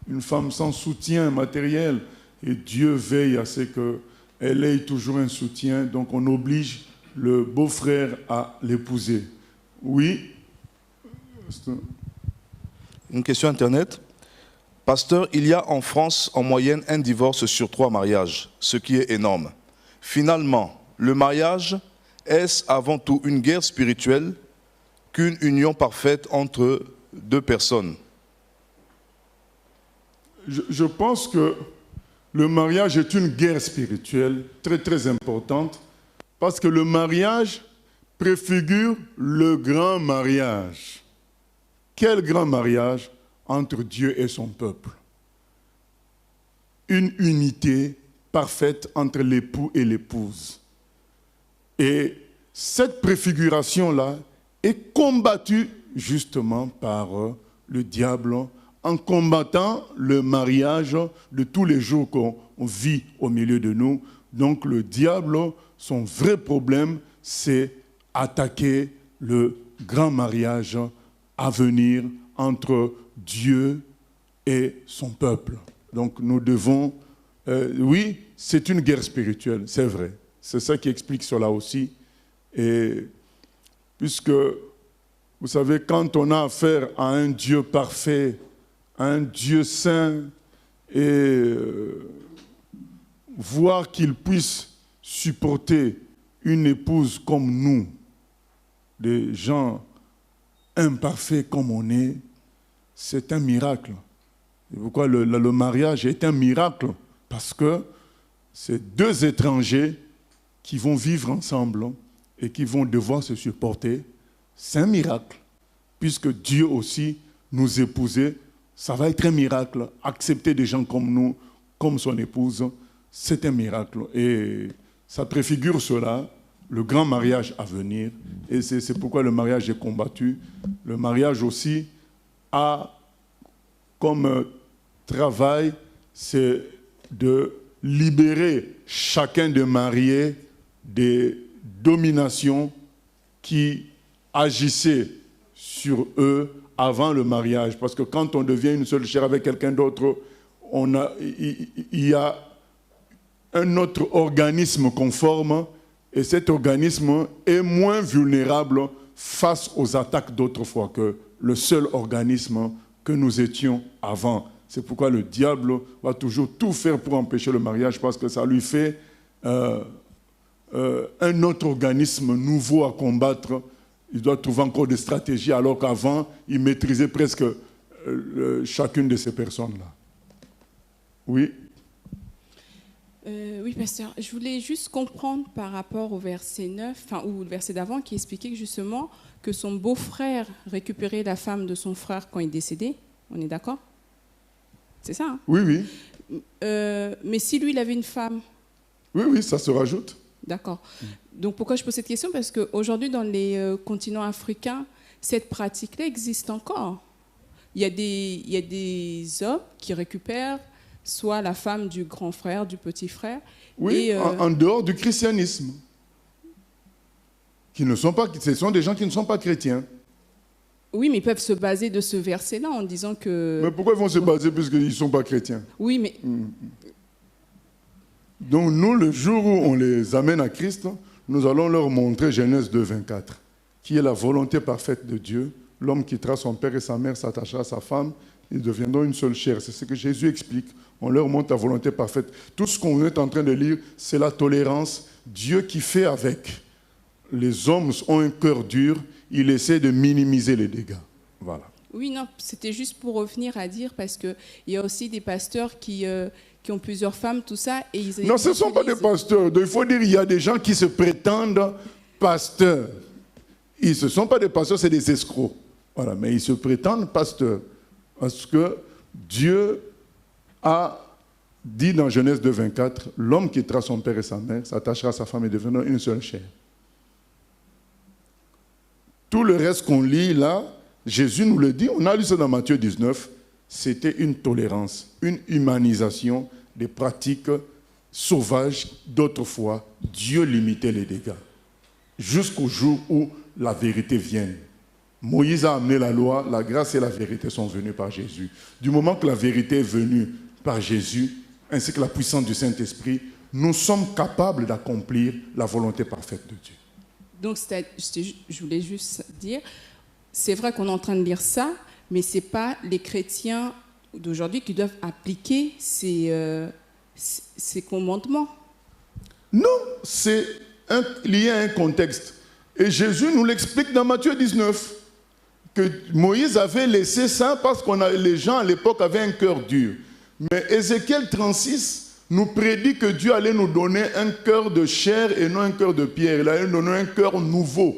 une femme sans soutien matériel. Et Dieu veille à ce qu'elle ait toujours un soutien. Donc on oblige le beau-frère à l'épouser. Oui. Une question Internet. Pasteur, il y a en France en moyenne un divorce sur 3 mariages, ce qui est énorme. Finalement, le mariage, est-ce avant tout une guerre spirituelle qu'une union parfaite entre 2 personnes? Je pense que le mariage est une guerre spirituelle très très importante parce que le mariage préfigure le grand mariage. Quel grand mariage entre Dieu et son peuple? Une unité parfaite entre l'époux et l'épouse. Et cette préfiguration-là est combattue justement par le diable en combattant le mariage de tous les jours qu'on vit au milieu de nous. Donc le diable, son vrai problème, c'est attaquer le grand mariage à venir entre Dieu et son peuple. Donc nous devons, oui, c'est une guerre spirituelle, c'est vrai. C'est ça qui explique cela aussi. Et puisque, vous savez, quand on a affaire à un Dieu parfait, un Dieu saint, et voir qu'il puisse supporter une épouse comme nous, des gens imparfaits comme on est, c'est un miracle. Et pourquoi le mariage est un miracle? Parce que c'est 2 étrangers qui vont vivre ensemble et qui vont devoir se supporter. C'est un miracle. Puisque Dieu aussi nous épousait, ça va être un miracle. Accepter des gens comme nous, comme son épouse, c'est un miracle. Et ça préfigure cela, le grand mariage à venir. Et c'est pourquoi le mariage est combattu. Le mariage aussi a comme travail, c'est de libérer chacun des mariés des dominations qui agissaient sur eux avant le mariage. Parce que quand on devient une seule chair avec quelqu'un d'autre, il y a un autre organisme conforme Et cet organisme est moins vulnérable face aux attaques d'autrefois que le seul organisme que nous étions avant. C'est pourquoi le diable va toujours tout faire pour empêcher le mariage, parce que ça lui fait un autre organisme nouveau à combattre. Il doit trouver encore des stratégies, alors qu'avant, il maîtrisait presque chacune de ces personnes-là. Oui. Oui, pasteur. Je voulais juste comprendre par rapport au verset 9, ou le verset d'avant, qui expliquait que justement que son beau-frère récupérait la femme de son frère quand il décédait. On est d'accord? C'est ça, hein? Oui, oui. Mais si lui, il avait une femme? Oui, oui, ça se rajoute. D'accord. Donc pourquoi je pose cette question? Parce qu'aujourd'hui, dans les continents africains, cette pratique-là existe encore. Il y a des hommes qui récupèrent soit la femme du grand frère, du petit frère. Oui, et, en dehors du christianisme. Ce sont des gens qui ne sont pas chrétiens. Oui, mais ils peuvent se baser de ce verset-là en disant que... Mais pourquoi ils vont se baser puisqu'ils ne sont pas chrétiens? Oui, mais... Donc nous, le jour où on les amène à Christ, nous allons leur montrer Genèse 2, 24, qui est la volonté parfaite de Dieu. L'homme quittera son père et sa mère, s'attachera à sa femme, ils deviendront une seule chair. C'est ce que Jésus explique. On leur montre la volonté parfaite. Tout ce qu'on est en train de lire, c'est la tolérance. Dieu qui fait avec. Les hommes ont un cœur dur, il essaie de minimiser les dégâts. Voilà. Oui, non, c'était juste pour revenir à dire, parce qu'il y a aussi des pasteurs qui ont plusieurs femmes, tout ça, et ils... Non, ce ne sont pas des pasteurs. Il faut dire qu'il y a des gens qui se prétendent pasteurs. Ils ne sont pas des pasteurs, c'est des escrocs. Voilà, mais ils se prétendent pasteurs. Parce que Dieu a dit dans Genèse 2, 24, l'homme quittera son père et sa mère, s'attachera à sa femme et deviendra une seule chair. Tout le reste qu'on lit là, Jésus nous le dit, on a lu ça dans Matthieu 19, c'était une tolérance, une humanisation des pratiques sauvages d'autrefois. Dieu limitait les dégâts jusqu'au jour où la vérité vienne. Moïse a amené la loi, la grâce et la vérité sont venues par Jésus. Du moment que la vérité est venue par Jésus, ainsi que la puissance du Saint-Esprit, nous sommes capables d'accomplir la volonté parfaite de Dieu. Donc, je voulais juste dire, c'est vrai qu'on est en train de lire ça, mais ce n'est pas les chrétiens d'aujourd'hui qui doivent appliquer ces commandements. Non, c'est lié à un contexte. Et Jésus nous l'explique dans Matthieu 19, que Moïse avait laissé ça parce que les gens à l'époque avaient un cœur dur. Mais Ézéchiel 36 nous prédit que Dieu allait nous donner un cœur de chair et non un cœur de pierre. Il allait nous donner un cœur nouveau.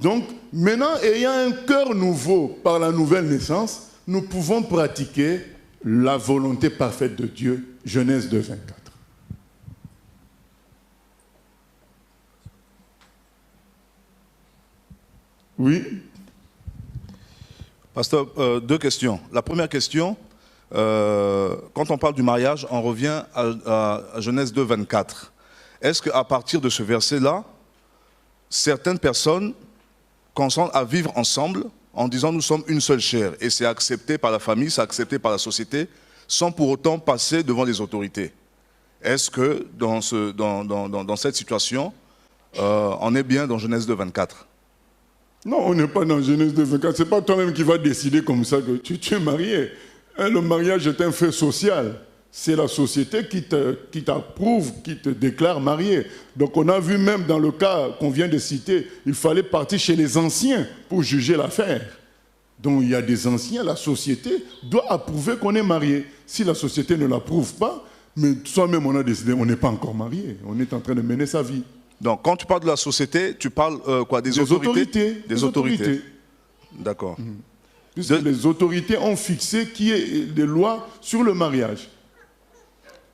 Donc, maintenant, ayant un cœur nouveau par la nouvelle naissance, nous pouvons pratiquer la volonté parfaite de Dieu. Genèse 2, 24. Oui. Pasteur, deux questions. La première question, quand on parle du mariage, on revient à Genèse 2, 24. Est-ce qu'à partir de ce verset-là, certaines personnes consentent à vivre ensemble en disant nous sommes une seule chair et c'est accepté par la famille, c'est accepté par la société, sans pour autant passer devant les autorités? Est-ce que dans cette situation, on est bien dans Genèse 2, 24? Non, on n'est pas dans Genèse 2, 24. Ce n'est pas toi-même qui vas décider comme ça que tu es marié. Le mariage est un fait social. C'est la société qui t'approuve, qui te déclare marié. Donc on a vu même dans le cas qu'on vient de citer, il fallait partir chez les anciens pour juger l'affaire. Donc il y a des anciens, la société doit approuver qu'on est marié. Si la société ne l'approuve pas, mais soi-même on a décidé, on n'est pas encore marié. On est en train de mener sa vie. Donc, quand tu parles de la société, tu parles quoi, des autorités? Des autorités. D'accord. Puisque les autorités ont fixé qui est des lois sur le mariage.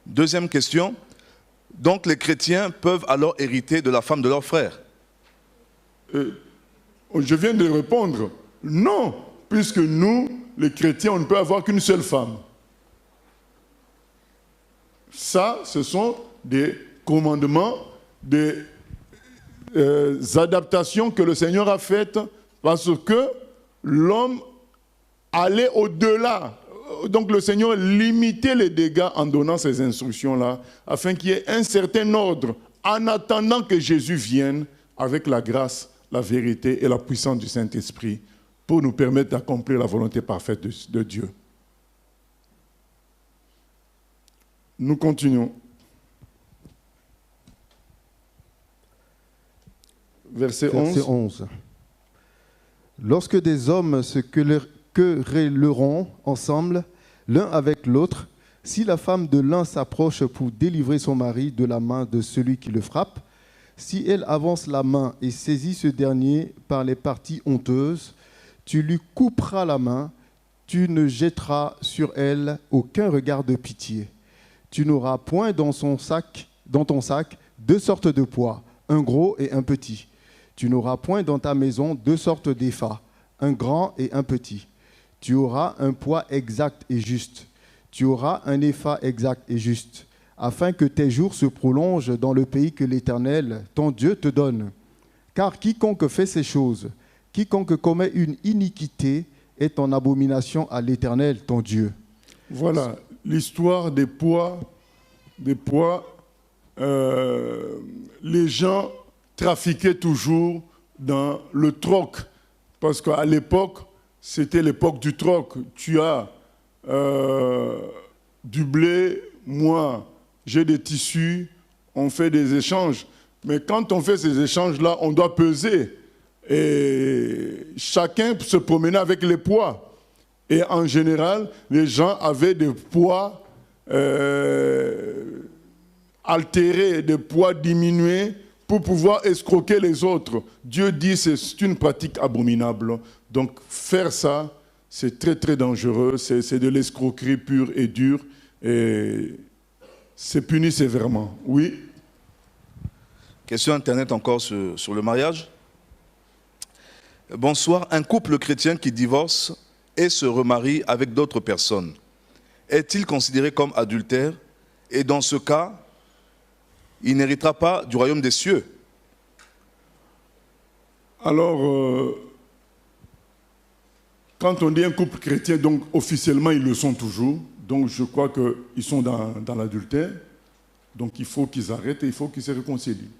Deuxième question. Donc, les chrétiens peuvent alors hériter de la femme de leur frère? Je viens de répondre. Non, puisque nous, les chrétiens, on ne peut avoir qu'une seule femme. Ça, ce sont des commandements, des adaptations que le Seigneur a faites parce que l'homme allait au-delà. Donc le Seigneur limitait les dégâts en donnant ces instructions-là afin qu'il y ait un certain ordre en attendant que Jésus vienne avec la grâce, la vérité et la puissance du Saint-Esprit pour nous permettre d'accomplir la volonté parfaite de Dieu. Nous continuons. Verset 11. Lorsque des hommes se querelleront ensemble, l'un avec l'autre, si la femme de l'un s'approche pour délivrer son mari de la main de celui qui le frappe, si elle avance la main et saisit ce dernier par les parties honteuses, tu lui couperas la main, tu ne jetteras sur elle aucun regard de pitié. Tu n'auras point dans ton sac 2 sortes de poids, un gros et un petit. Tu n'auras point dans ta maison 2 sortes d'épha, un grand et un petit. Tu auras un poids exact et juste. Tu auras un épha exact et juste, afin que tes jours se prolongent dans le pays que l'Éternel, ton Dieu, te donne. Car quiconque fait ces choses, quiconque commet une iniquité, est en abomination à l'Éternel, ton Dieu. Voilà l'histoire des poids. Les gens trafiquaient toujours dans le troc, parce qu'à l'époque, c'était l'époque du troc. Tu as du blé, moi, j'ai des tissus, on fait des échanges. Mais quand on fait ces échanges-là, on doit peser. Et chacun se promenait avec les poids. Et en général, les gens avaient des poids altérés, des poids diminués pour pouvoir escroquer les autres. Dieu dit que c'est une pratique abominable. Donc faire ça, c'est très très dangereux. C'est de l'escroquerie pure et dure. Et c'est puni sévèrement. Oui. Question Internet encore sur le mariage. Bonsoir. Un couple chrétien qui divorce et se remarie avec d'autres personnes, est-il considéré comme adultère? Et dans ce cas, il n'héritera pas du royaume des cieux? Alors, quand on dit un couple chrétien, donc officiellement ils le sont toujours. Donc je crois qu'ils sont dans l'adultère. Donc il faut qu'ils arrêtent et il faut qu'ils se réconcilient.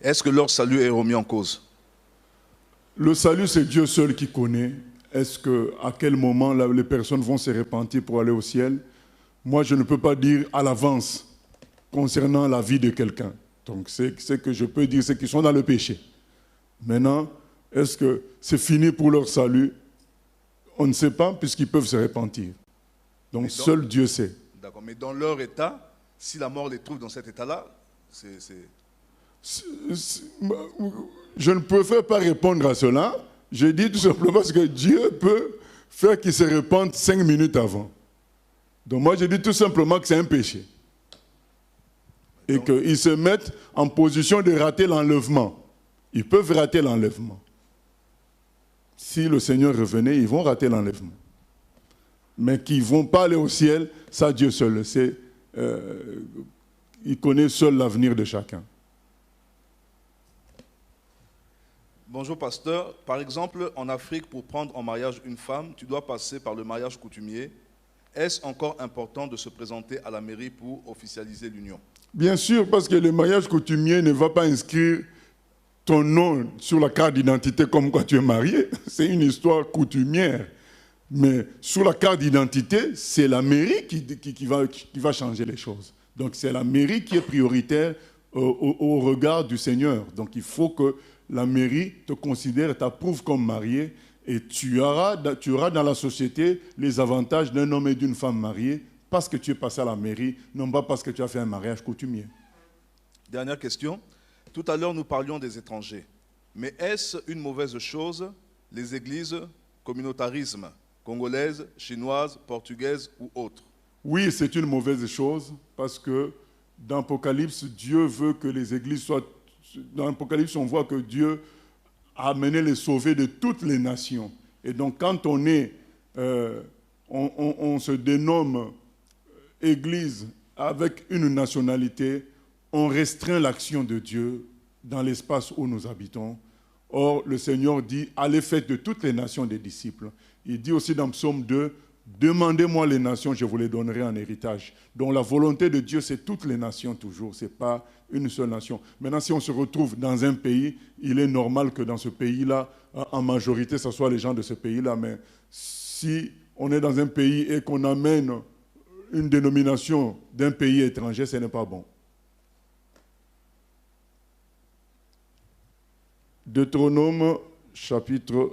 Est-ce que leur salut est remis en cause? Le salut, c'est Dieu seul qui connaît. À quel moment les personnes vont se repentir pour aller au ciel? Moi, je ne peux pas dire à l'avance concernant la vie de quelqu'un. Donc, ce que je peux dire, c'est qu'ils sont dans le péché. Maintenant, est-ce que c'est fini pour leur salut? On ne sait pas, puisqu'ils peuvent se repentir. Donc, seul Dieu sait. D'accord, mais dans leur état, si la mort les trouve dans cet état-là, je ne peux pas répondre à cela. Je dis tout simplement parce que Dieu peut faire qu'ils se repentent 5 minutes avant. Donc moi, je dis tout simplement que c'est un péché. Et qu'ils se mettent en position de rater l'enlèvement. Ils peuvent rater l'enlèvement. Si le Seigneur revenait, ils vont rater l'enlèvement. Mais qu'ils ne vont pas aller au ciel, ça Dieu seul le sait. Il connaît seul l'avenir de chacun. Bonjour pasteur, par exemple en Afrique pour prendre en mariage une femme, tu dois passer par le mariage coutumier. Est-ce encore important de se présenter à la mairie pour officialiser l'union? Bien sûr, parce que le mariage coutumier ne va pas inscrire ton nom sur la carte d'identité comme quand tu es marié. C'est une histoire coutumière. Mais sur la carte d'identité, c'est la mairie qui va changer les choses. Donc c'est la mairie qui est prioritaire au regard du Seigneur. Donc il faut que la mairie te considère, t'approuve comme marié, et tu auras dans la société les avantages d'un homme et d'une femme mariés parce que tu es passé à la mairie, non pas parce que tu as fait un mariage coutumier. Dernière question. Tout à l'heure, nous parlions des étrangers. Mais est-ce une mauvaise chose, les églises, communautarisme, congolaises, chinoises, portugaises ou autres? Oui, c'est une mauvaise chose parce que dans l'Apocalypse, Dieu veut que les églises soient... Dans l'Apocalypse, on voit que Dieu a amené les sauvés de toutes les nations. Et donc, quand on se dénomme Église avec une nationalité, on restreint l'action de Dieu dans l'espace où nous habitons. Or, le Seigneur dit, allez faites de toutes les nations des disciples. Il dit aussi dans Psaume 2, demandez-moi les nations, je vous les donnerai en héritage. Donc la volonté de Dieu, c'est toutes les nations toujours, ce n'est pas une seule nation. Maintenant, si on se retrouve dans un pays, il est normal que dans ce pays-là, en majorité, ce soit les gens de ce pays-là. Mais si on est dans un pays et qu'on amène une dénomination d'un pays étranger, ce n'est pas bon. Deutéronome, chapitre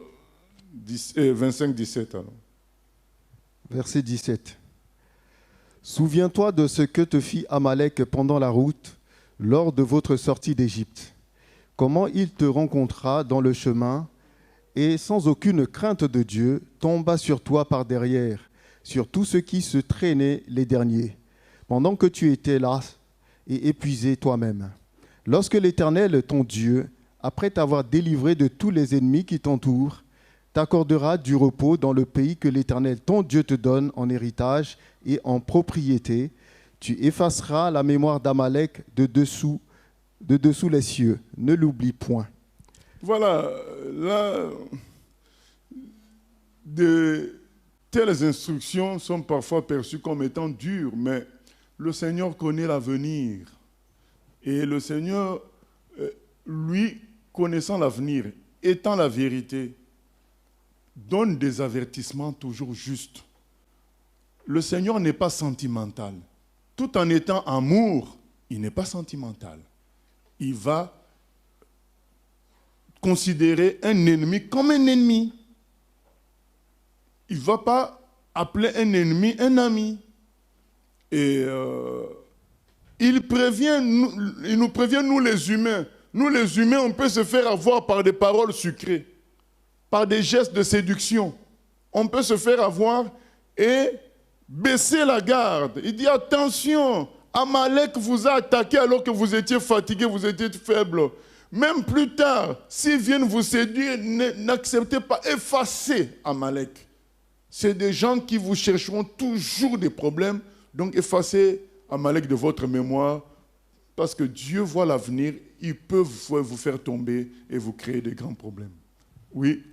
25-17. Verset 17. Souviens-toi de ce que te fit Amalek pendant la route, lors de votre sortie d'Égypte. Comment il te rencontra dans le chemin et, sans aucune crainte de Dieu, tomba sur toi par derrière, sur tous ceux qui se traînaient les derniers, pendant que tu étais là et épuisé toi-même. Lorsque l'Éternel, ton Dieu, après t'avoir délivré de tous les ennemis qui t'entourent, t'accordera du repos dans le pays que l'Éternel, ton Dieu, te donne en héritage et en propriété. Tu effaceras la mémoire d'Amalek de dessous les cieux. Ne l'oublie point. Voilà, là, de telles instructions sont parfois perçues comme étant dures, mais le Seigneur connaît l'avenir. Et le Seigneur, lui, connaissant l'avenir, étant la vérité, donne des avertissements toujours justes. Le Seigneur n'est pas sentimental. Tout en étant amour, il n'est pas sentimental. Il va considérer un ennemi comme un ennemi. Il ne va pas appeler un ennemi un ami. Et il nous prévient, nous les humains. Nous les humains, on peut se faire avoir par des paroles sucrées, par des gestes de séduction. On peut se faire avoir et baisser la garde. Il dit attention, Amalek vous a attaqué alors que vous étiez fatigué, vous étiez faible. Même plus tard, s'ils viennent vous séduire, n'acceptez pas, effacez Amalek. C'est des gens qui vous chercheront toujours des problèmes, donc effacez Amalek de votre mémoire, parce que Dieu voit l'avenir, il peut vous faire tomber et vous créer des grands problèmes. Oui.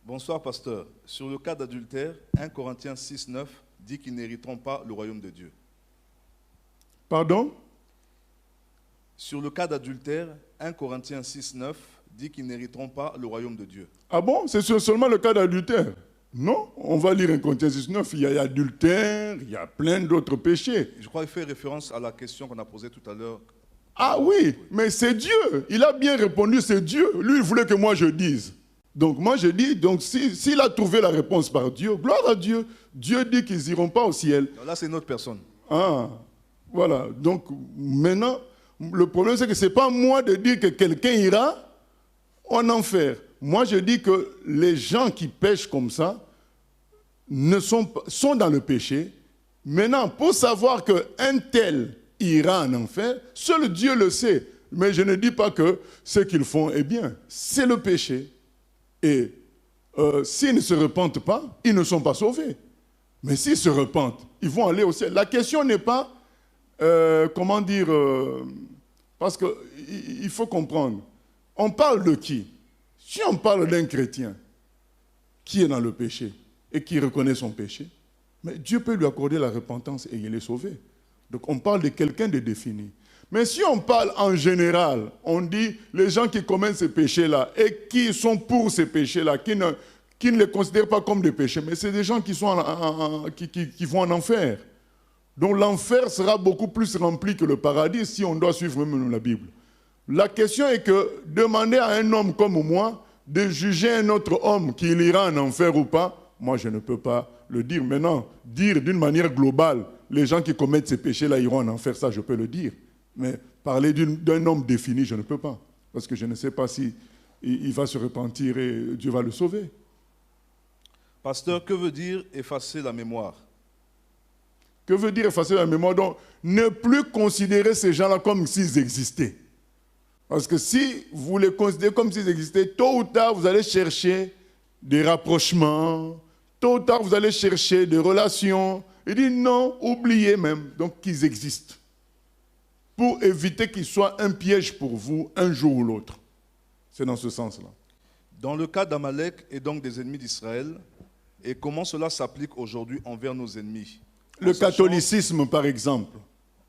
Bonsoir, pasteur. Sur le cas d'adultère, 1 Corinthiens 6, 9 dit qu'ils n'hériteront pas le royaume de Dieu. Pardon? Sur le cas d'adultère, 1 Corinthiens 6, 9 dit qu'ils n'hériteront pas le royaume de Dieu. Ah bon? C'est seulement le cas d'adultère? Non, on va lire 1 Corinthiens 6, 9. Il y a adultère, il y a plein d'autres péchés. Je crois qu'il fait référence à la question qu'on a posée tout à l'heure. Ah oui, mais c'est Dieu. Il a bien répondu, c'est Dieu. Lui, il voulait que moi je dise. Donc moi je dis, donc s'il a trouvé la réponse par Dieu, gloire à Dieu. Dieu dit qu'ils n'iront pas au ciel. Là, c'est une autre personne. Ah, voilà. Donc maintenant, le problème c'est que ce n'est pas moi de dire que quelqu'un ira en enfer. Moi je dis que les gens qui pêchent comme ça sont dans le péché. Maintenant, pour savoir qu'un tel ira en enfer, seul Dieu le sait. Mais je ne dis pas que ce qu'ils font est bien. C'est le péché. Et s'ils ne se repentent pas, ils ne sont pas sauvés. Mais s'ils se repentent, ils vont aller au ciel. La question n'est pas, parce qu'il faut comprendre. On parle de qui? Si on parle d'un chrétien qui est dans le péché et qui reconnaît son péché, mais Dieu peut lui accorder la repentance et il est sauvé. Donc on parle de quelqu'un de défini. Mais si on parle en général, on dit les gens qui commettent ces péchés-là et qui sont pour ces péchés-là, qui ne les considèrent pas comme des péchés, mais c'est des gens qui vont en enfer. Donc l'enfer sera beaucoup plus rempli que le paradis si on doit suivre même la Bible. La question est que demander à un homme comme moi de juger un autre homme qu'il ira en enfer ou pas, moi je ne peux pas le dire. Maintenant, dire d'une manière globale, les gens qui commettent ces péchés-là iront en enfer, ça je peux le dire. Mais parler d'un homme défini, je ne peux pas. Parce que je ne sais pas si il va se repentir et Dieu va le sauver. Pasteur, que veut dire effacer la mémoire? Que veut dire effacer la mémoire? Donc, ne plus considérer ces gens-là comme s'ils existaient. Parce que si vous les considérez comme s'ils existaient, tôt ou tard, vous allez chercher des rapprochements, tôt ou tard, vous allez chercher des relations. Il dit non, oubliez même donc qu'ils existent. Pour éviter qu'ils soient un piège pour vous un jour ou l'autre. C'est dans ce sens-là. Dans le cas d'Amalek et donc des ennemis d'Israël, Et comment cela s'applique aujourd'hui envers nos ennemis? Le catholicisme, par exemple.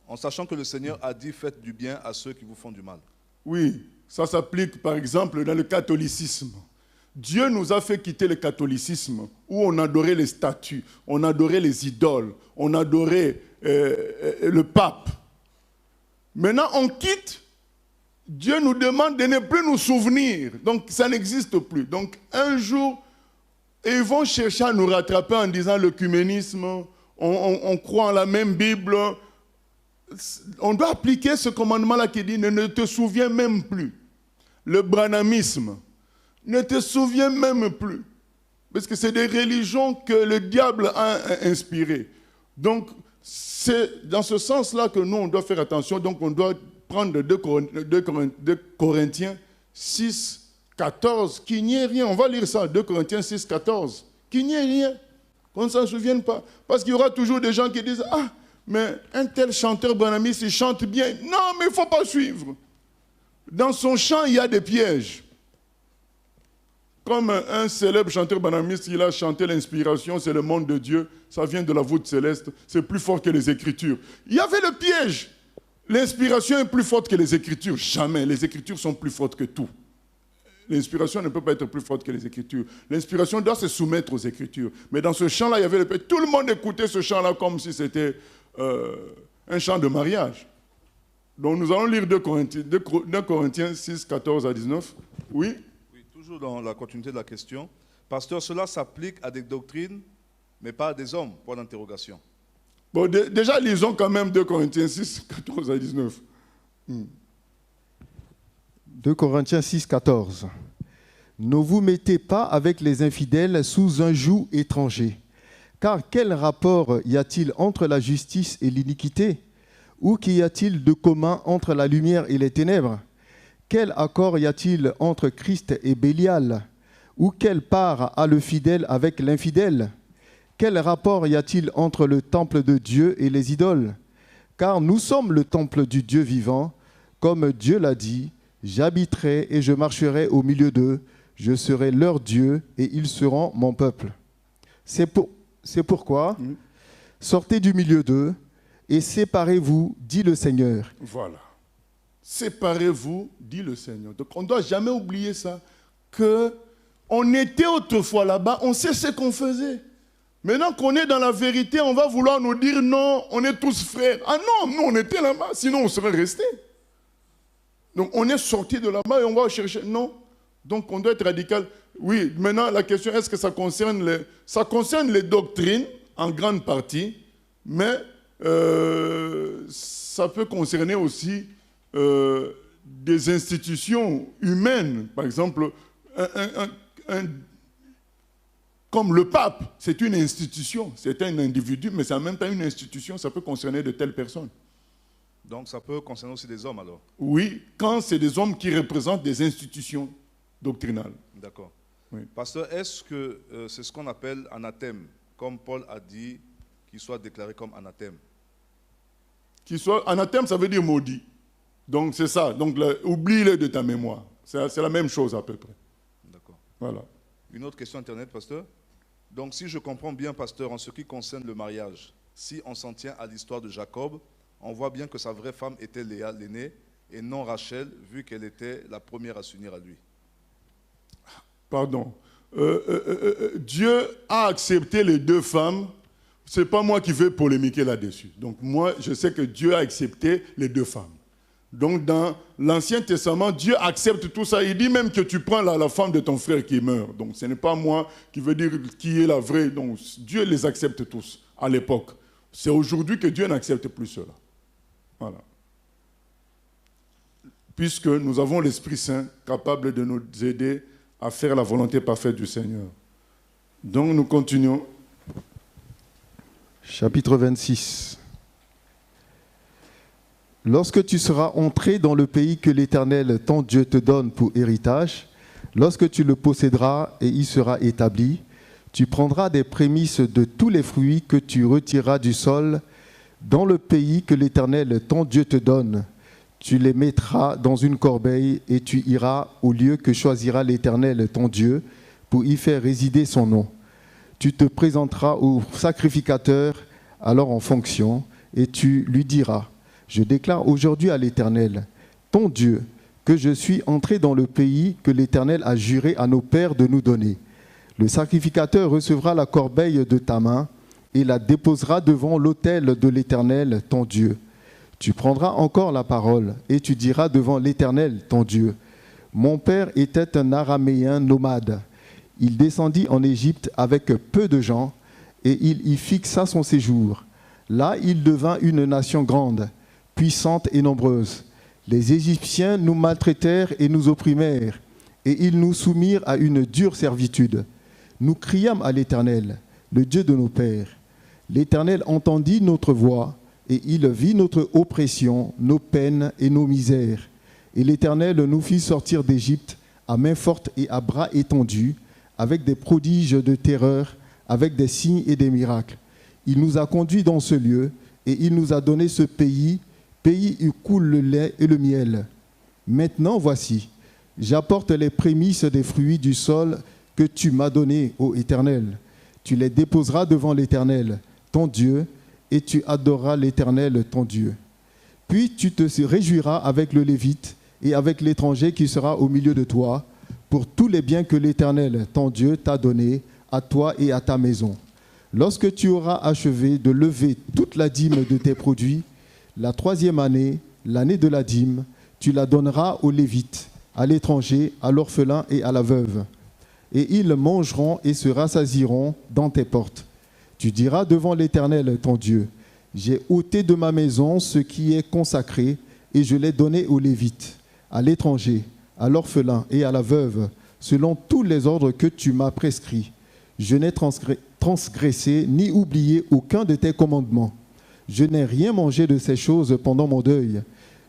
En sachant que le Seigneur a dit « Faites du bien à ceux qui vous font du mal ». Oui, ça s'applique, par exemple, dans le catholicisme. Dieu nous a fait quitter le catholicisme où on adorait les statues, on adorait les idoles, on adorait le pape. Maintenant, on quitte. Dieu nous demande de ne plus nous souvenir. Donc, ça n'existe plus. Donc, un jour, ils vont chercher à nous rattraper en disant l'œcuménisme, on croit en la même Bible. On doit appliquer ce commandement-là qui dit ne te souviens même plus. Le branhamisme, ne te souviens même plus. Parce que c'est des religions que le diable a inspirées. Donc, c'est dans ce sens-là que nous, on doit faire attention. Donc, on doit prendre 2 Corinthiens 6, 14, qu'il n'y ait rien. On va lire ça, 2 Corinthiens 6, 14. Qu'il n'y ait rien, qu'on ne s'en souvienne pas. Parce qu'il y aura toujours des gens qui disent « Ah, mais un tel chanteur branhamiste, il chante bien. » Non, mais il ne faut pas suivre. Dans son chant, il y a des pièges. Comme un célèbre chanteur branhamiste, il a chanté l'inspiration, c'est le monde de Dieu, ça vient de la voûte céleste, c'est plus fort que les Écritures. Il y avait le piège. L'inspiration est plus forte que les Écritures. Jamais. Les Écritures sont plus fortes que tout. L'inspiration ne peut pas être plus forte que les Écritures. L'inspiration doit se soumettre aux Écritures. Mais dans ce chant-là, il y avait le piège. Tout le monde écoutait ce chant-là comme si c'était un chant de mariage. Donc nous allons lire 2 Corinthiens 6, 14 à 19. Oui? Oui, toujours dans la continuité de la question. Pasteur, cela s'applique à des doctrines, mais pas à des hommes, point d'interrogation. Bon, déjà, lisons quand même 2 Corinthiens 6, 14 à 19. 2 Corinthiens 6, 14. Ne vous mettez pas avec les infidèles sous un joug étranger. Car quel rapport y a-t-il entre la justice et l'iniquité? Ou qu'y a-t-il de commun entre la lumière et les ténèbres? Quel accord y a-t-il entre Christ et Bélial? Ou quelle part a le fidèle avec l'infidèle? Quel rapport y a-t-il entre le temple de Dieu et les idoles? Car nous sommes le temple du Dieu vivant, comme Dieu l'a dit, j'habiterai et je marcherai au milieu d'eux, je serai leur Dieu et ils seront mon peuple. C'est pourquoi, sortez du milieu d'eux et séparez-vous, dit le Seigneur. Voilà. Séparez-vous, dit le Seigneur. Donc on ne doit jamais oublier ça, qu'on était autrefois là-bas, on sait ce qu'on faisait. Maintenant qu'on est dans la vérité, on va vouloir nous dire non, on est tous frères. Ah non, nous on était là-bas, sinon on serait restés. Donc on est sorti de là-bas et on va chercher. Non. Donc on doit être radical. Oui, maintenant la question, est-ce que ça concerne les doctrines en grande partie, mais ça peut concerner aussi des institutions humaines. Par exemple, comme le pape, c'est une institution, c'est un individu, mais c'est en même temps une institution, ça peut concerner de telles personnes. Donc ça peut concerner aussi des hommes alors? Oui, quand c'est des hommes qui représentent des institutions doctrinales. D'accord. Oui. Pasteur, est-ce que c'est ce qu'on appelle anathème, comme Paul a dit qu'il soit déclaré comme anathème? Anathème, ça veut dire maudit. Donc c'est ça, donc oublie-le de ta mémoire. C'est la même chose à peu près. D'accord. Voilà. Une autre question internet, pasteur. Donc si je comprends bien, pasteur, en ce qui concerne le mariage, si on s'en tient à l'histoire de Jacob, on voit bien que sa vraie femme était Léa, l'aînée, et non Rachel, vu qu'elle était la première à s'unir à lui. Pardon. Dieu a accepté les 2 femmes. Ce n'est pas moi qui vais polémiquer là-dessus. Donc moi, je sais que Dieu a accepté les 2 femmes. Donc dans l'Ancien Testament, Dieu accepte tout ça. Il dit même que tu prends la femme de ton frère qui meurt. Donc ce n'est pas moi qui veux dire qui est la vraie. Donc Dieu les accepte tous à l'époque. C'est aujourd'hui que Dieu n'accepte plus cela. Voilà. Puisque nous avons l'Esprit Saint capable de nous aider à faire la volonté parfaite du Seigneur. Donc nous continuons. Chapitre 26. Lorsque tu seras entré dans le pays que l'Éternel, ton Dieu, te donne pour héritage, lorsque tu le posséderas et y seras établi, tu prendras des prémices de tous les fruits que tu retireras du sol dans le pays que l'Éternel, ton Dieu, te donne. Tu les mettras dans une corbeille et tu iras au lieu que choisira l'Éternel, ton Dieu, pour y faire résider son nom. tu te présenteras au sacrificateur alors en fonction, et tu lui diras, je déclare aujourd'hui à l'Éternel, ton Dieu, que je suis entré dans le pays que l'Éternel a juré à nos pères de nous donner. Le sacrificateur recevra la corbeille de ta main et la déposera devant l'autel de l'Éternel, ton Dieu. Tu prendras encore la parole et tu diras devant l'Éternel, ton Dieu, mon père était un Araméen nomade. Il descendit en Égypte avec peu de gens et il y fixa son séjour. Là, il devint une nation grande, puissante et nombreuse. Les Égyptiens nous maltraitèrent et nous opprimèrent, et ils nous soumirent à une dure servitude. Nous criâmes à l'Éternel, le Dieu de nos pères. L'Éternel entendit notre voix, et il vit notre oppression, nos peines et nos misères. Et l'Éternel nous fit sortir d'Égypte à main forte et à bras étendus, avec des prodiges de terreur, avec des signes et des miracles. Il nous a conduits dans ce lieu, et il nous a donné ce pays où coule le lait et le miel. Maintenant, voici, j'apporte les prémices des fruits du sol que tu m'as donnés, ô Éternel. Tu les déposeras devant l'Éternel, ton Dieu, et tu adoreras l'Éternel, ton Dieu. Puis tu te réjouiras avec le Lévite et avec l'étranger qui sera au milieu de toi, pour tous les biens que l'Éternel, ton Dieu, t'a donnés, à toi et à ta maison. Lorsque tu auras achevé de lever toute la dîme de tes produits, la 3e année, l'année de la dîme, tu la donneras aux Lévites, à l'étranger, à l'orphelin et à la veuve. Et ils mangeront et se rassasieront dans tes portes. Tu diras devant l'Éternel, ton Dieu, j'ai ôté de ma maison ce qui est consacré, et je l'ai donné aux Lévites, à l'étranger, à l'orphelin et à la veuve, selon tous les ordres que tu m'as prescrits. Je n'ai transgressé ni oublié aucun de tes commandements. Je n'ai rien mangé de ces choses pendant mon deuil.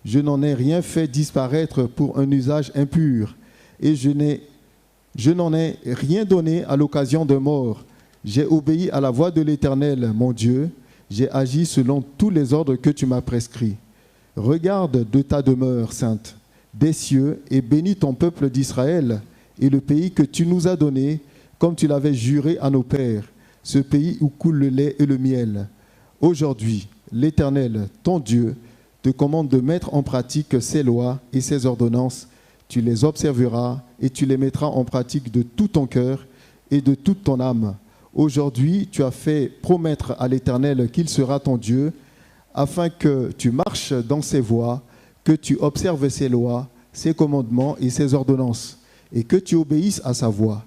Je n'en ai rien fait disparaître pour un usage impur. Et je n'en ai rien donné à l'occasion de mort. J'ai obéi à la voix de l'Éternel, mon Dieu. J'ai agi selon tous les ordres que tu m'as prescrits. Regarde de ta demeure sainte des cieux et bénis ton peuple d'Israël et le pays que tu nous as donné, comme tu l'avais juré à nos pères, ce pays où coule le lait et le miel. Aujourd'hui, l'Éternel, ton Dieu, te commande de mettre en pratique ces lois et ces ordonnances. Tu les observeras et tu les mettras en pratique de tout ton cœur et de toute ton âme. Aujourd'hui, tu as fait promettre à l'Éternel qu'il sera ton Dieu, afin que tu marches dans ses voies, que tu observes ses lois, ses commandements et ses ordonnances, et que tu obéisses à sa voix.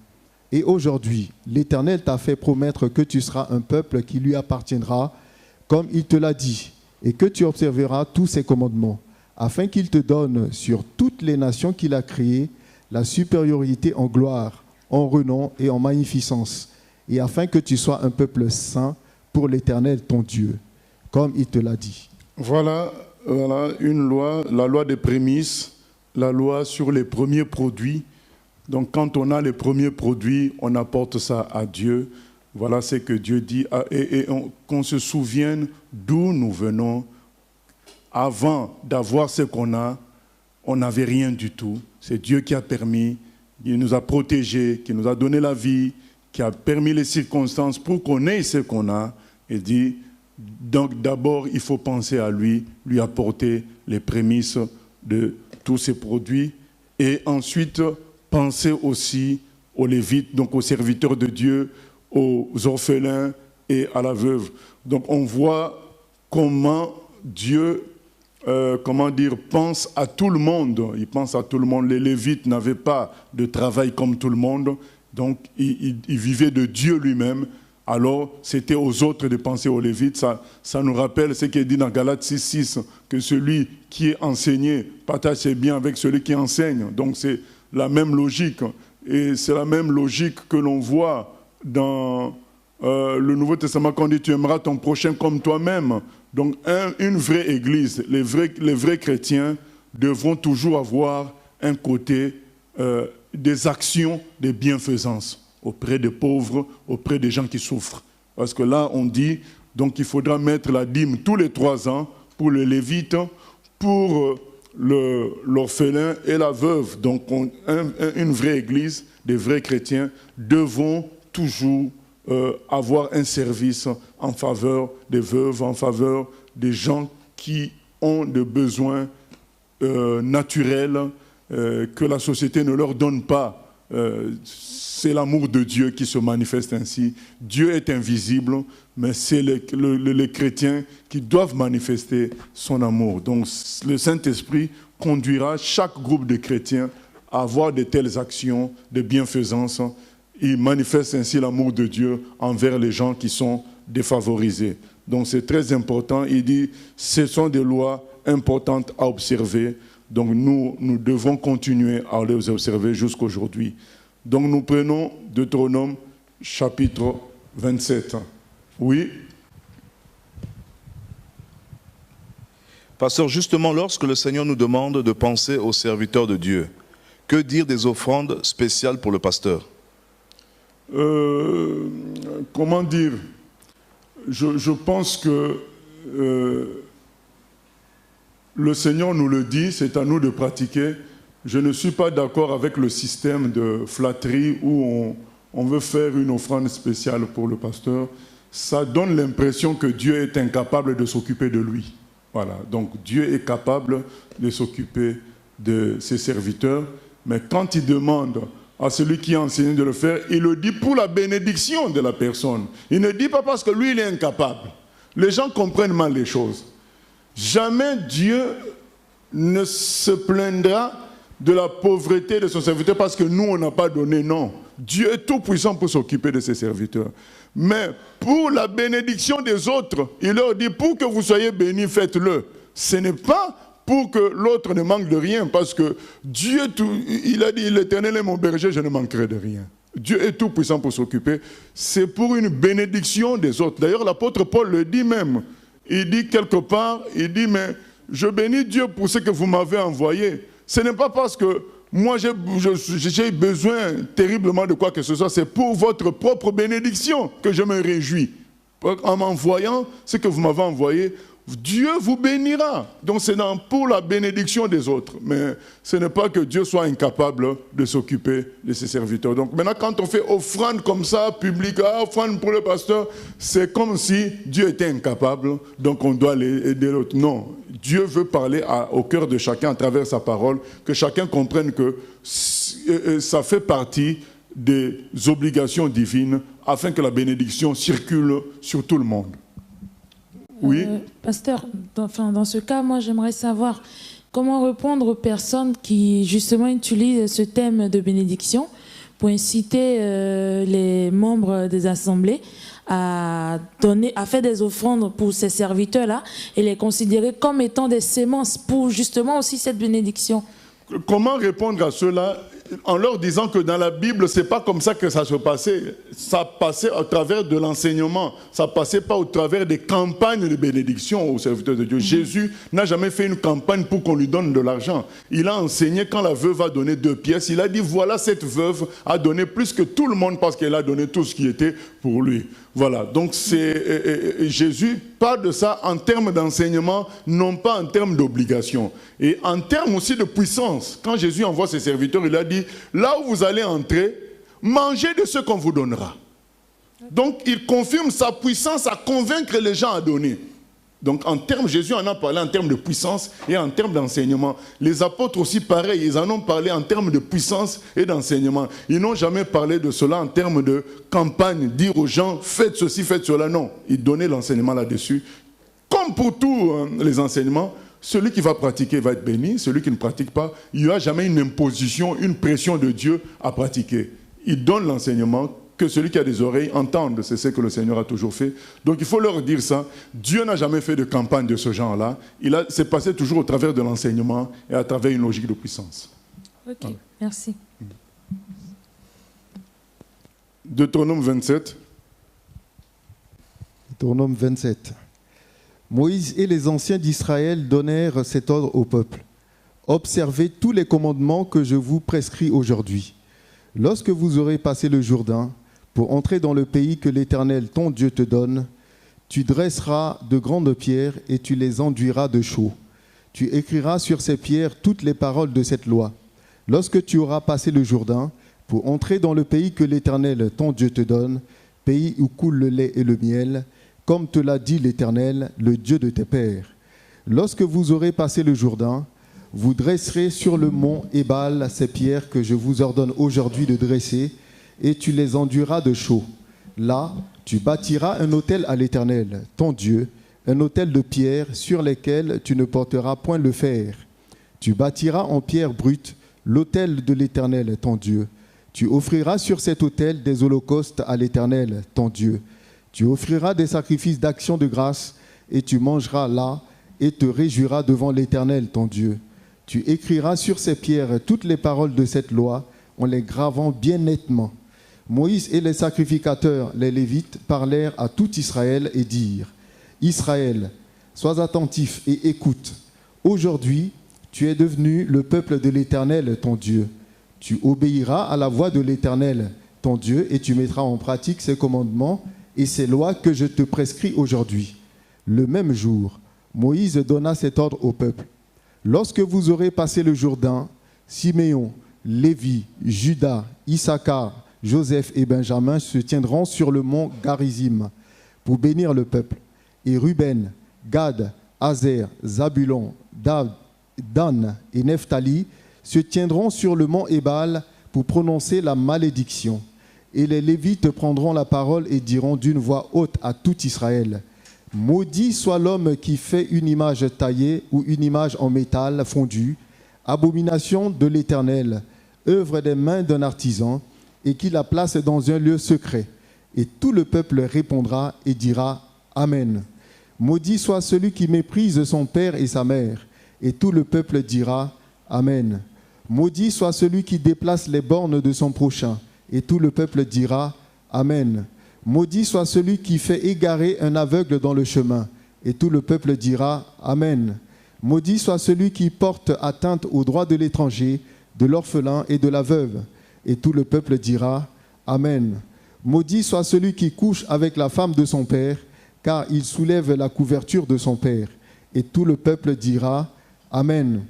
Et aujourd'hui, l'Éternel t'a fait promettre que tu seras un peuple qui lui appartiendra, comme il te l'a dit, et que tu observeras tous ses commandements, afin qu'il te donne sur toutes les nations qu'il a créées la supériorité en gloire, en renom et en magnificence, et afin que tu sois un peuple saint pour l'Éternel ton Dieu, comme il te l'a dit. Voilà une loi, la loi des prémices, la loi sur les premiers produits. Donc quand on a les premiers produits, on apporte ça à Dieu. Voilà ce que Dieu dit, et qu'on se souvienne d'où nous venons. Avant d'avoir ce qu'on a, on n'avait rien du tout. C'est Dieu qui a permis, qui nous a protégés, qui nous a donné la vie, qui a permis les circonstances pour qu'on ait ce qu'on a. Et dit, donc d'abord, il faut penser à lui apporter les prémices de tous ces produits. Et ensuite, penser aussi aux Lévites, donc aux serviteurs de Dieu, aux orphelins et à la veuve. Donc on voit comment Dieu pense à tout le monde. Il pense à tout le monde. Les Lévites n'avaient pas de travail comme tout le monde, donc ils vivaient de Dieu lui-même. Alors c'était aux autres de penser aux Lévites. Ça nous rappelle ce qui est dit dans Galates 6:6, que celui qui est enseigné partage ses biens avec celui qui enseigne. Donc c'est la même logique. Et c'est la même logique que l'on voit dans le Nouveau Testament quand on dit « tu aimeras ton prochain comme toi-même ». Donc une vraie église, les vrais chrétiens devront toujours avoir un côté des actions de bienfaisance auprès des pauvres, auprès des gens qui souffrent. Parce que là, on dit donc il faudra mettre la dîme tous les 3 ans pour le Lévite, pour l'orphelin et la veuve. Donc une vraie église, des vrais chrétiens devront toujours avoir un service en faveur des veuves, en faveur des gens qui ont des besoins naturels que la société ne leur donne pas. C'est l'amour de Dieu qui se manifeste ainsi. Dieu est invisible, mais c'est les chrétiens qui doivent manifester son amour. Donc le Saint-Esprit conduira chaque groupe de chrétiens à avoir de telles actions de bienfaisance. Il manifeste ainsi l'amour de Dieu envers les gens qui sont défavorisés. Donc c'est très important. Il dit, ce sont des lois importantes à observer. Donc nous devons continuer à les observer jusqu'aujourd'hui. Donc nous prenons Deutéronome chapitre 27. Oui. Pasteur, justement, lorsque le Seigneur nous demande de penser aux serviteurs de Dieu, que dire des offrandes spéciales pour le pasteur? Comment dire? Je pense que le Seigneur nous le dit, c'est à nous de pratiquer. Je ne suis pas d'accord avec le système de flatterie où on veut faire une offrande spéciale pour le pasteur. Ça donne l'impression que Dieu est incapable de s'occuper de lui. Voilà, donc Dieu est capable de s'occuper de ses serviteurs, mais quand il demande à celui qui a enseigné de le faire, il le dit pour la bénédiction de la personne. Il ne dit pas parce que lui, il est incapable. Les gens comprennent mal les choses. Jamais Dieu ne se plaindra de la pauvreté de son serviteur parce que nous, on n'a pas donné, non. Dieu est tout puissant pour s'occuper de ses serviteurs. Mais pour la bénédiction des autres, il leur dit, pour que vous soyez bénis, faites-le. Ce n'est pas pour que l'autre ne manque de rien, parce que Dieu, il a dit, l'Éternel est mon berger, je ne manquerai de rien. Dieu est tout puissant pour s'occuper. C'est pour une bénédiction des autres. D'ailleurs, l'apôtre Paul le dit même. Il dit quelque part, il dit, mais je bénis Dieu pour ce que vous m'avez envoyé. Ce n'est pas parce que moi j'ai besoin terriblement de quoi que ce soit, c'est pour votre propre bénédiction que je me réjouis. En m'envoyant ce que vous m'avez envoyé, Dieu vous bénira. Donc c'est pour la bénédiction des autres. Mais ce n'est pas que Dieu soit incapable de s'occuper de ses serviteurs. Donc maintenant, quand on fait offrande comme ça, publique, offrande pour le pasteur, c'est comme si Dieu était incapable, donc on doit aider l'autre. Non, Dieu veut parler au cœur de chacun à travers sa parole, que chacun comprenne que ça fait partie des obligations divines afin que la bénédiction circule sur tout le monde. Oui. Pasteur, dans ce cas, moi j'aimerais savoir comment répondre aux personnes qui justement utilisent ce thème de bénédiction pour inciter les membres des assemblées à faire des offrandes pour ces serviteurs-là et les considérer comme étant des semences pour justement aussi cette bénédiction. Comment répondre à ceux-là en leur disant que dans la Bible, ce n'est pas comme ça que ça se passait. Ça passait au travers de l'enseignement. Ça ne passait pas au travers des campagnes de bénédiction aux serviteurs de Dieu. Jésus n'a jamais fait une campagne pour qu'on lui donne de l'argent. Il a enseigné quand la veuve a donné 2 pièces. Il a dit, voilà, cette veuve a donné plus que tout le monde parce qu'elle a donné tout ce qui était pour lui. Voilà, donc Jésus parle de ça en termes d'enseignement, non pas en termes d'obligation. Et en termes aussi de puissance. Quand Jésus envoie ses serviteurs, il a dit, là où vous allez entrer, mangez de ce qu'on vous donnera. Donc il confirme sa puissance à convaincre les gens à donner. Donc en termes, Jésus en a parlé en termes de puissance et en termes d'enseignement. Les apôtres aussi pareil, ils en ont parlé en termes de puissance et d'enseignement. Ils n'ont jamais parlé de cela en termes de campagne, dire aux gens faites ceci, faites cela. Non, ils donnaient l'enseignement là-dessus. Comme pour tous les enseignements, celui qui va pratiquer va être béni, celui qui ne pratique pas, il n'y aura jamais une imposition, une pression de Dieu à pratiquer. Il donne l'enseignement, que celui qui a des oreilles entende, c'est ce que le Seigneur a toujours fait. Donc il faut leur dire ça. Dieu n'a jamais fait de campagne de ce genre-là. C'est passé toujours au travers de l'enseignement et à travers une logique de puissance. Ok, voilà. Merci. Deutéronome 27. Deutéronome 27. Moïse et les anciens d'Israël donnèrent cet ordre au peuple. Observez tous les commandements que je vous prescris aujourd'hui. Lorsque vous aurez passé le Jourdain, pour entrer dans le pays que l'Éternel, ton Dieu, te donne, tu dresseras de grandes pierres et tu les enduiras de chaux. Tu écriras sur ces pierres toutes les paroles de cette loi. Lorsque tu auras passé le Jourdain, pour entrer dans le pays que l'Éternel, ton Dieu, te donne, pays où coule le lait et le miel, comme te l'a dit l'Éternel, le Dieu de tes pères. Lorsque vous aurez passé le Jourdain, vous dresserez sur le mont Ébal ces pierres que je vous ordonne aujourd'hui de dresser, et tu les enduiras de chaux. Là, tu bâtiras un autel à l'Éternel, ton Dieu, un autel de pierres sur lesquelles tu ne porteras point le fer. Tu bâtiras en pierre brute l'autel de l'Éternel, ton Dieu. Tu offriras sur cet autel des holocaustes à l'Éternel, ton Dieu. Tu offriras des sacrifices d'action de grâce, et tu mangeras là, et te réjouiras devant l'Éternel, ton Dieu. Tu écriras sur ces pierres toutes les paroles de cette loi, en les gravant bien nettement. Moïse et les sacrificateurs, les Lévites, parlèrent à tout Israël et dirent : Israël, sois attentif et écoute. Aujourd'hui, tu es devenu le peuple de l'Éternel, ton Dieu. Tu obéiras à la voix de l'Éternel, ton Dieu, et tu mettras en pratique ses commandements et ses lois que je te prescris aujourd'hui. Le même jour, Moïse donna cet ordre au peuple. Lorsque vous aurez passé le Jourdain, Siméon, Lévi, Juda, Issachar, Joseph et Benjamin se tiendront sur le mont Garizim pour bénir le peuple. Et Ruben, Gad, Azer, Zabulon, Dan et Nephtali se tiendront sur le mont Ébal pour prononcer la malédiction. Et les Lévites prendront la parole et diront d'une voix haute à tout Israël : Maudit soit l'homme qui fait une image taillée ou une image en métal fondu, abomination de l'Éternel, œuvre des mains d'un artisan, et qui la place dans un lieu secret. Et tout le peuple répondra et dira Amen. Maudit soit celui qui méprise son père et sa mère. Et tout le peuple dira Amen. Maudit soit celui qui déplace les bornes de son prochain. Et tout le peuple dira Amen. Maudit soit celui qui fait égarer un aveugle dans le chemin. Et tout le peuple dira Amen. Maudit soit celui qui porte atteinte aux droits de l'étranger, de l'orphelin et de la veuve. Et tout le peuple dira Amen. Maudit soit celui qui couche avec la femme de son père, car il soulève la couverture de son père. Et tout le peuple dira Amen.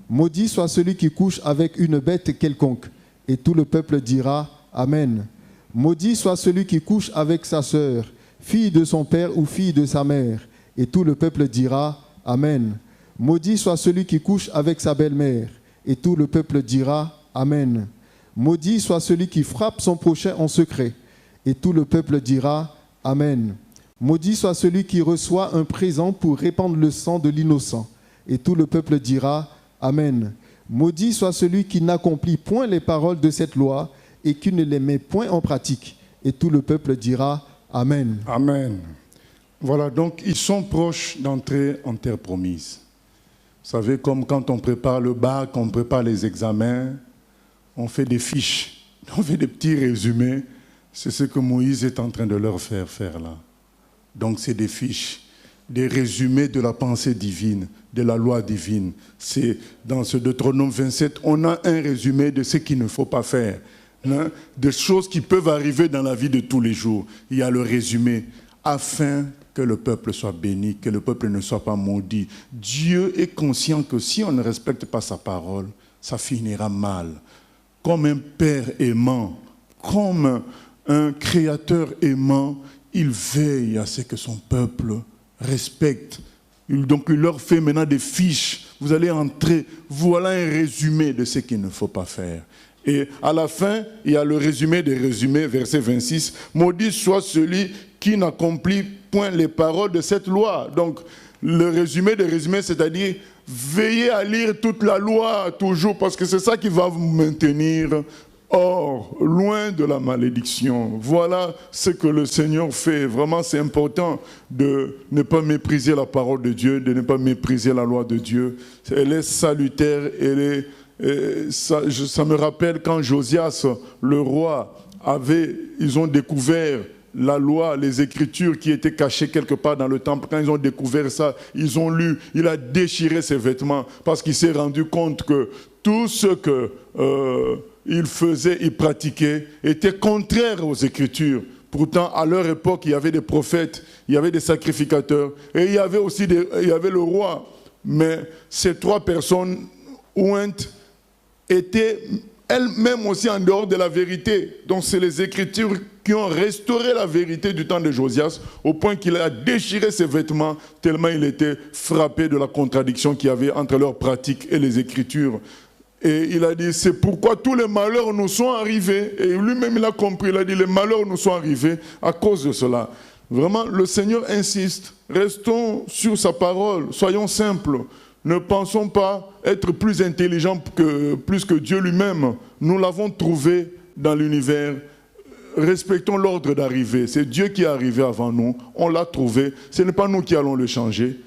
Maudit soit celui qui couche avec une bête quelconque. Et tout le peuple dira Amen. Maudit soit celui qui couche avec sa sœur, fille de son père ou fille de sa mère. Et tout le peuple dira Amen. Maudit soit celui qui couche avec sa belle-mère. Et tout le peuple dira Amen. Maudit soit celui qui frappe son prochain en secret. Et tout le peuple dira Amen. Maudit soit celui qui reçoit un présent pour répandre le sang de l'innocent. Et tout le peuple dira Amen. Maudit soit celui qui n'accomplit point les paroles de cette loi et qui ne les met point en pratique. Et tout le peuple dira Amen. Amen. Voilà, donc ils sont proches d'entrer en terre promise. Vous savez, comme quand on prépare le bac, on prépare les examens, on fait des fiches, on fait des petits résumés. C'est ce que Moïse est en train de leur faire là. Donc c'est des fiches, des résumés de la pensée divine, de la loi divine. C'est dans ce Deutéronome 27, on a un résumé de ce qu'il ne faut pas faire, hein, de choses qui peuvent arriver dans la vie de tous les jours. Il y a le résumé, afin que le peuple soit béni, que le peuple ne soit pas maudit. Dieu est conscient que si on ne respecte pas sa parole, ça finira mal. Comme un père aimant, comme un créateur aimant, il veille à ce que son peuple respecte. Donc il leur fait maintenant des fiches. Vous allez entrer, voilà un résumé de ce qu'il ne faut pas faire. Et à la fin, il y a le résumé des résumés, verset 26. Maudit soit celui qui n'accomplit point les paroles de cette loi. Donc le résumé des résumés, c'est-à-dire veillez à lire toute la loi toujours, parce que c'est ça qui va vous maintenir hors, loin de la malédiction. Voilà ce que le Seigneur fait. Vraiment, c'est important de ne pas mépriser la parole de Dieu, de ne pas mépriser la loi de Dieu. Elle est salutaire, ça me rappelle quand Josias, le roi, ils ont découvert la loi, les écritures qui étaient cachées quelque part dans le temple. Quand ils ont découvert ça, ils ont lu, il a déchiré ses vêtements parce qu'il s'est rendu compte que tout ce que il faisait, il pratiquait, était contraire aux Écritures. Pourtant, à leur époque, il y avait des prophètes, il y avait des sacrificateurs, et il y avait aussi il y avait le roi. Mais ces trois personnes ointes étaient elles-mêmes aussi en dehors de la vérité. Donc c'est les Écritures qui ont restauré la vérité du temps de Josias, au point qu'il a déchiré ses vêtements, tellement il était frappé de la contradiction qu'il y avait entre leurs pratiques et les Écritures. Et il a dit, c'est pourquoi tous les malheurs nous sont arrivés. Et lui-même, il a compris, il a dit, les malheurs nous sont arrivés à cause de cela. Vraiment, le Seigneur insiste, restons sur sa parole, soyons simples. Ne pensons pas être plus intelligents plus que Dieu lui-même. Nous l'avons trouvé dans l'univers. Respectons l'ordre d'arrivée. C'est Dieu qui est arrivé avant nous. On l'a trouvé. Ce n'est pas nous qui allons le changer.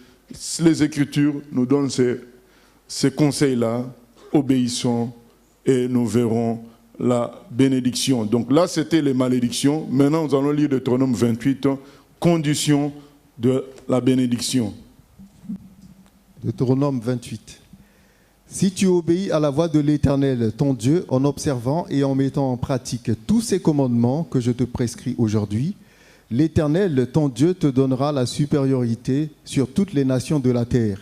Les Écritures nous donnent ces conseils-là. Obéissons et nous verrons la bénédiction. Donc là, c'était les malédictions. Maintenant, nous allons lire Deutéronome 28, conditions de la bénédiction. Deutéronome 28. Si tu obéis à la voix de l'Éternel, ton Dieu, en observant et en mettant en pratique tous ces commandements que je te prescris aujourd'hui, l'Éternel, ton Dieu, te donnera la supériorité sur toutes les nations de la terre.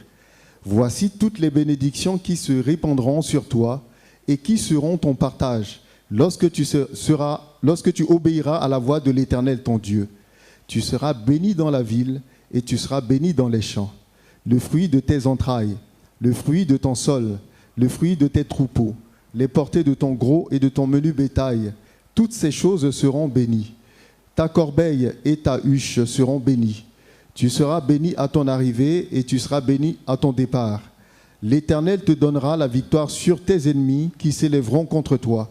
Voici toutes les bénédictions qui se répandront sur toi et qui seront ton partage lorsque tu obéiras à la voix de l'Éternel ton Dieu. Tu seras béni dans la ville et tu seras béni dans les champs. Le fruit de tes entrailles, le fruit de ton sol, le fruit de tes troupeaux, les portées de ton gros et de ton menu bétail, toutes ces choses seront bénies. Ta corbeille et ta huche seront bénies. Tu seras béni à ton arrivée et tu seras béni à ton départ. L'Éternel te donnera la victoire sur tes ennemis qui s'élèveront contre toi.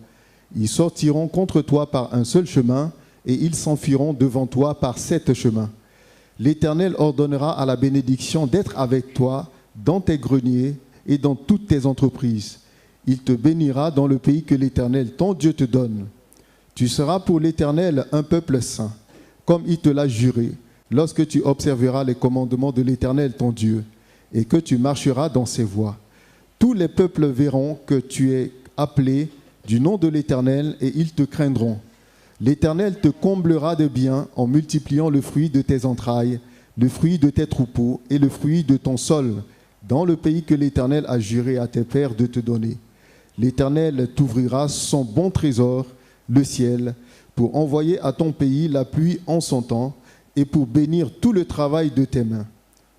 Ils sortiront contre toi par un seul chemin et ils s'enfuiront devant toi par 7 chemins. L'Éternel ordonnera à la bénédiction d'être avec toi dans tes greniers et dans toutes tes entreprises. Il te bénira dans le pays que l'Éternel, ton Dieu, te donne. Tu seras pour l'Éternel un peuple saint, comme il te l'a juré, lorsque tu observeras les commandements de l'Éternel, ton Dieu, et que tu marcheras dans ses voies. Tous les peuples verront que tu es appelé du nom de l'Éternel et ils te craindront. L'Éternel te comblera de biens en multipliant le fruit de tes entrailles, le fruit de tes troupeaux et le fruit de ton sol, dans le pays que l'Éternel a juré à tes pères de te donner. L'Éternel t'ouvrira son bon trésor, le ciel, pour envoyer à ton pays la pluie en son temps et pour bénir tout le travail de tes mains.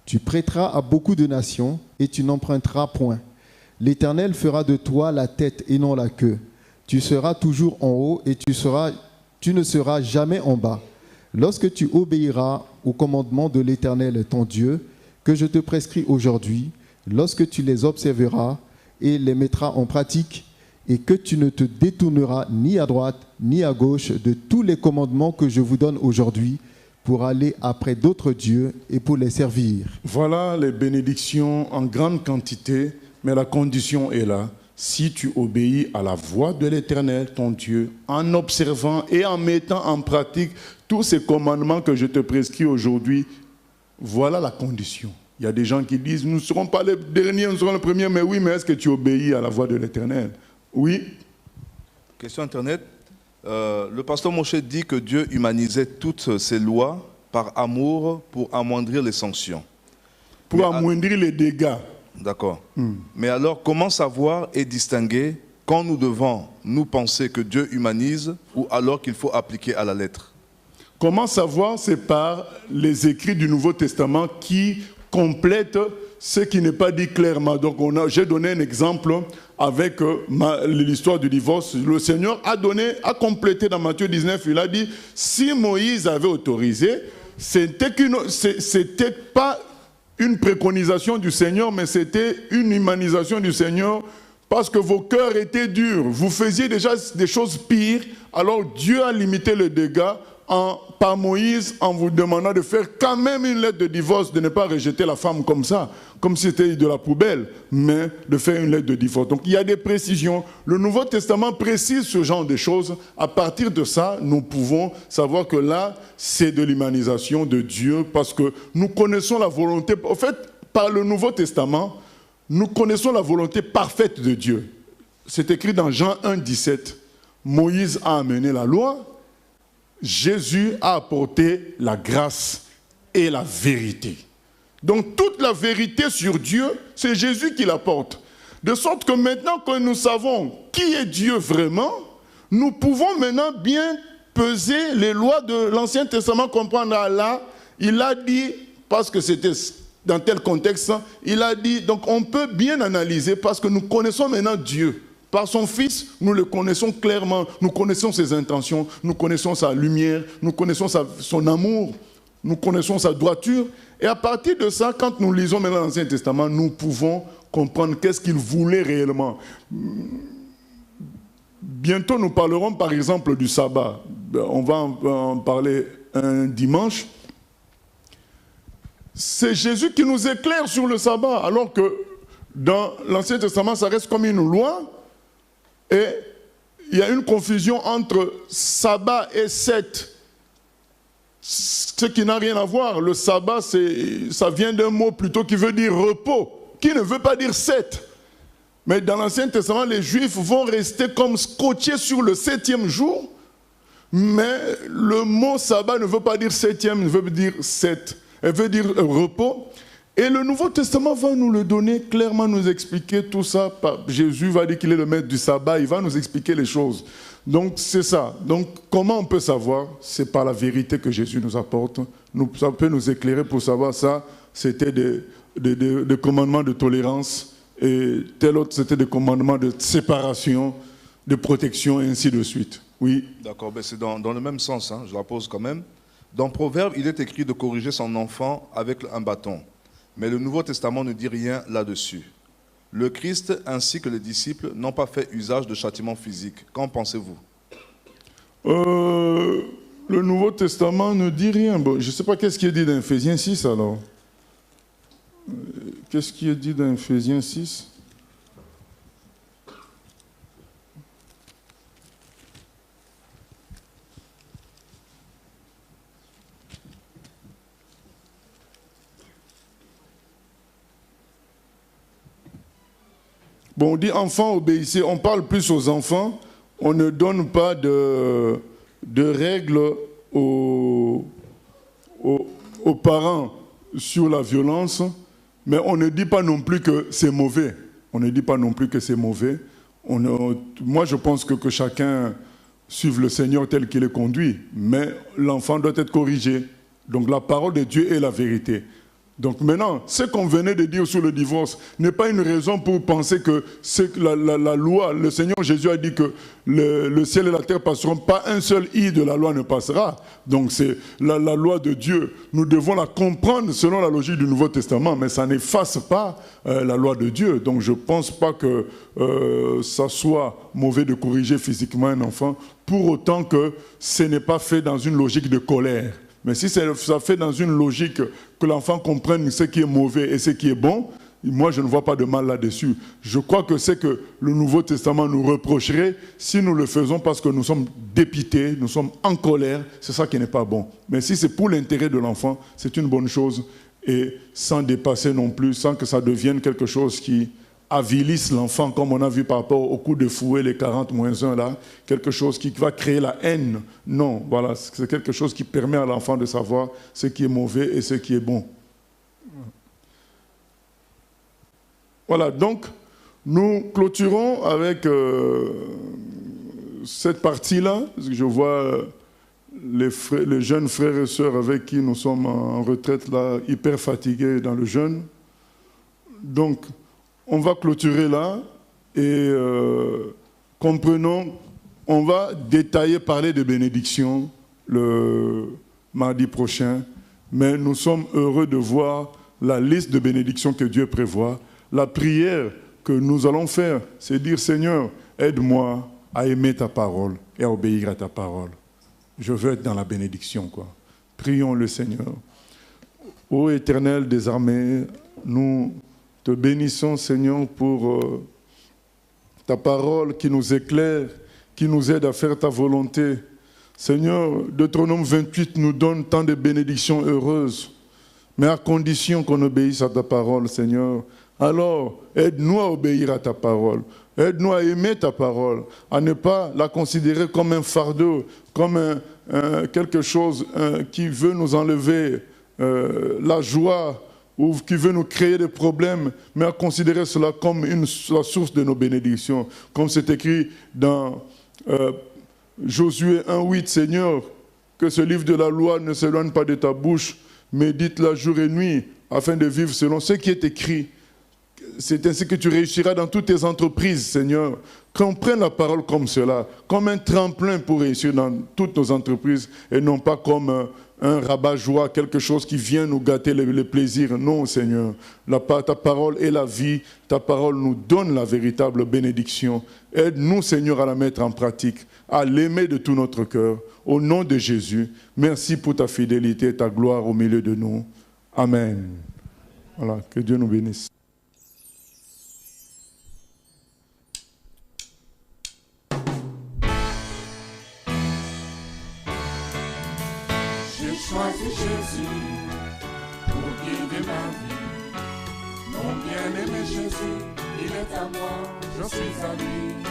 Tu prêteras à beaucoup de nations et tu n'emprunteras point. L'Éternel fera de toi la tête et non la queue. Tu seras toujours en haut et tu ne seras jamais en bas. Lorsque tu obéiras aux commandements de l'Éternel, ton Dieu, que je te prescris aujourd'hui, lorsque tu les observeras et les mettras en pratique, et que tu ne te détourneras ni à droite ni à gauche de tous les commandements que je vous donne aujourd'hui, pour aller après d'autres dieux et pour les servir. Voilà les bénédictions en grande quantité, mais la condition est là. Si tu obéis à la voix de l'Éternel, ton Dieu, en observant et en mettant en pratique tous ces commandements que je te prescris aujourd'hui, voilà la condition. Il y a des gens qui disent, nous ne serons pas les derniers, nous serons les premiers, mais oui, mais est-ce que tu obéis à la voix de l'Éternel? Oui. Question Internet. Le pasteur Moshe dit que Dieu humanisait toutes ses lois par amour pour amoindrir les sanctions. Pour amoindrir les dégâts. D'accord. Mais alors, comment savoir et distinguer quand nous devons nous penser que Dieu humanise ou alors qu'il faut appliquer à la lettre? Comment savoir? C'est par les écrits du Nouveau Testament qui complètent ce qui n'est pas dit clairement. Donc, j'ai donné un exemple avec l'histoire du divorce. Le Seigneur a complété dans Matthieu 19, il a dit, si Moïse avait autorisé, c'était pas une préconisation du Seigneur, mais c'était une humanisation du Seigneur parce que vos cœurs étaient durs. Vous faisiez déjà des choses pires, alors Dieu a limité le dégât par Moïse en vous demandant de faire quand même une lettre de divorce, de ne pas rejeter la femme comme ça, comme si c'était de la poubelle, mais de faire une lettre de divorce. Donc il y a des précisions. Le Nouveau Testament précise ce genre de choses. À partir de ça, nous pouvons savoir que là, c'est de l'humanisation de Dieu parce que nous connaissons la volonté. En fait, par le Nouveau Testament, nous connaissons la volonté parfaite de Dieu. C'est écrit dans Jean 1, 17. Moïse a amené la loi. Jésus a apporté la grâce et la vérité. Donc toute la vérité sur Dieu, c'est Jésus qui l'apporte. De sorte que maintenant que nous savons qui est Dieu vraiment, nous pouvons maintenant bien peser les lois de l'Ancien Testament, comprendre là, il a dit, parce que c'était dans tel contexte, il a dit, donc on peut bien analyser parce que nous connaissons maintenant Dieu. Par son Fils, nous le connaissons clairement, nous connaissons ses intentions, nous connaissons sa lumière, nous connaissons son amour, nous connaissons sa droiture. Et à partir de ça, quand nous lisons maintenant l'Ancien Testament, nous pouvons comprendre qu'est-ce qu'il voulait réellement. Bientôt, nous parlerons par exemple du sabbat. On va en parler un dimanche. C'est Jésus qui nous éclaire sur le sabbat, alors que dans l'Ancien Testament, ça reste comme une loi. Et il y a une confusion entre sabbat et seth, ce qui n'a rien à voir. Le sabbat, ça vient d'un mot plutôt qui veut dire repos, qui ne veut pas dire seth. Mais dans l'Ancien Testament, les Juifs vont rester comme scotchés sur le 7e jour, mais le mot sabbat ne veut pas dire 7e, il veut dire seth, elle veut dire repos. Et le Nouveau Testament va nous le donner, clairement nous expliquer tout ça. Jésus va dire qu'il est le maître du sabbat, il va nous expliquer les choses. Donc c'est ça. Donc comment on peut savoir? C'est par la vérité que Jésus nous apporte. Ça peut nous éclairer pour savoir ça. C'était des commandements de tolérance et tel autre c'était des commandements de séparation, de protection et ainsi de suite. Oui. D'accord, ben c'est dans le même sens, hein, je la pose quand même. Dans Proverbe, il est écrit de corriger son enfant avec un bâton. Mais le Nouveau Testament ne dit rien là-dessus. Le Christ ainsi que les disciples n'ont pas fait usage de châtiment physique. Qu'en pensez-vous? Le Nouveau Testament ne dit rien. Bon, je ne sais pas qu'est-ce qui est dit dans Ephésiens 6 alors. Qu'est-ce qui est dit dans Ephésiens 6? Bon, on dit enfants obéissez, on parle plus aux enfants, on ne donne pas de règles aux parents sur la violence, mais on ne dit pas non plus que c'est mauvais. On ne dit pas non plus que c'est mauvais. Moi, je pense que chacun suive le Seigneur tel qu'il est conduit, mais l'enfant doit être corrigé. Donc la parole de Dieu est la vérité. Donc maintenant, ce qu'on venait de dire sur le divorce n'est pas une raison pour penser que la loi, le Seigneur Jésus a dit que le ciel et la terre passeront, pas un seul i de la loi ne passera. Donc c'est la loi de Dieu. Nous devons la comprendre selon la logique du Nouveau Testament, mais ça n'efface pas la loi de Dieu. Donc je ne pense pas que ça soit mauvais de corriger physiquement un enfant, pour autant que ce n'est pas fait dans une logique de colère. Mais si ça fait dans une logique que l'enfant comprenne ce qui est mauvais et ce qui est bon, moi je ne vois pas de mal là-dessus. Je crois que c'est que le Nouveau Testament nous reprocherait si nous le faisons parce que nous sommes dépités, nous sommes en colère, c'est ça qui n'est pas bon. Mais si c'est pour l'intérêt de l'enfant, c'est une bonne chose et sans dépasser non plus, sans que ça devienne quelque chose qui avilisse l'enfant, comme on a vu par rapport au coup de fouet, les 40-1 là, quelque chose qui va créer la haine. Non, voilà, c'est quelque chose qui permet à l'enfant de savoir ce qui est mauvais et ce qui est bon. Voilà, donc, nous clôturons avec cette partie-là, parce que je vois les jeunes frères et sœurs avec qui nous sommes en retraite, là, hyper fatigués dans le jeûne. Donc, on va clôturer là et comprenons, on va détailler, parler de bénédiction le mardi prochain, mais nous sommes heureux de voir la liste de bénédictions que Dieu prévoit. La prière que nous allons faire, c'est dire Seigneur, aide-moi à aimer ta parole et à obéir à ta parole. Je veux être dans la bénédiction, quoi. Prions le Seigneur. Ô Éternel des armées, nous te bénissons, Seigneur, pour ta parole qui nous éclaire, qui nous aide à faire ta volonté. Seigneur, Deutéronome 28 nous donne tant de bénédictions heureuses, mais à condition qu'on obéisse à ta parole, Seigneur. Alors, aide-nous à obéir à ta parole. Aide-nous à aimer ta parole, à ne pas la considérer comme un fardeau, comme quelque chose qui veut nous enlever la joie, ou qui veut nous créer des problèmes, mais à considérer cela comme la source de nos bénédictions. Comme c'est écrit dans Josué 1,8, Seigneur, que ce livre de la loi ne s'éloigne pas de ta bouche, médite-la jour et nuit, afin de vivre selon ce qui est écrit. C'est ainsi que tu réussiras dans toutes tes entreprises, Seigneur. Qu'on prenne la parole comme cela, comme un tremplin pour réussir dans toutes nos entreprises, et non pas comme un rabat-joie, quelque chose qui vient nous gâter les plaisirs. Non, Seigneur. Ta parole est la vie. Ta parole nous donne la véritable bénédiction. Aide-nous, Seigneur, à la mettre en pratique, à l'aimer de tout notre cœur. Au nom de Jésus, merci pour ta fidélité et ta gloire au milieu de nous. Amen. Voilà, que Dieu nous bénisse. J'ai choisi Jésus pour guider ma vie. Mon bien-aimé Jésus, il est à moi, je suis à lui.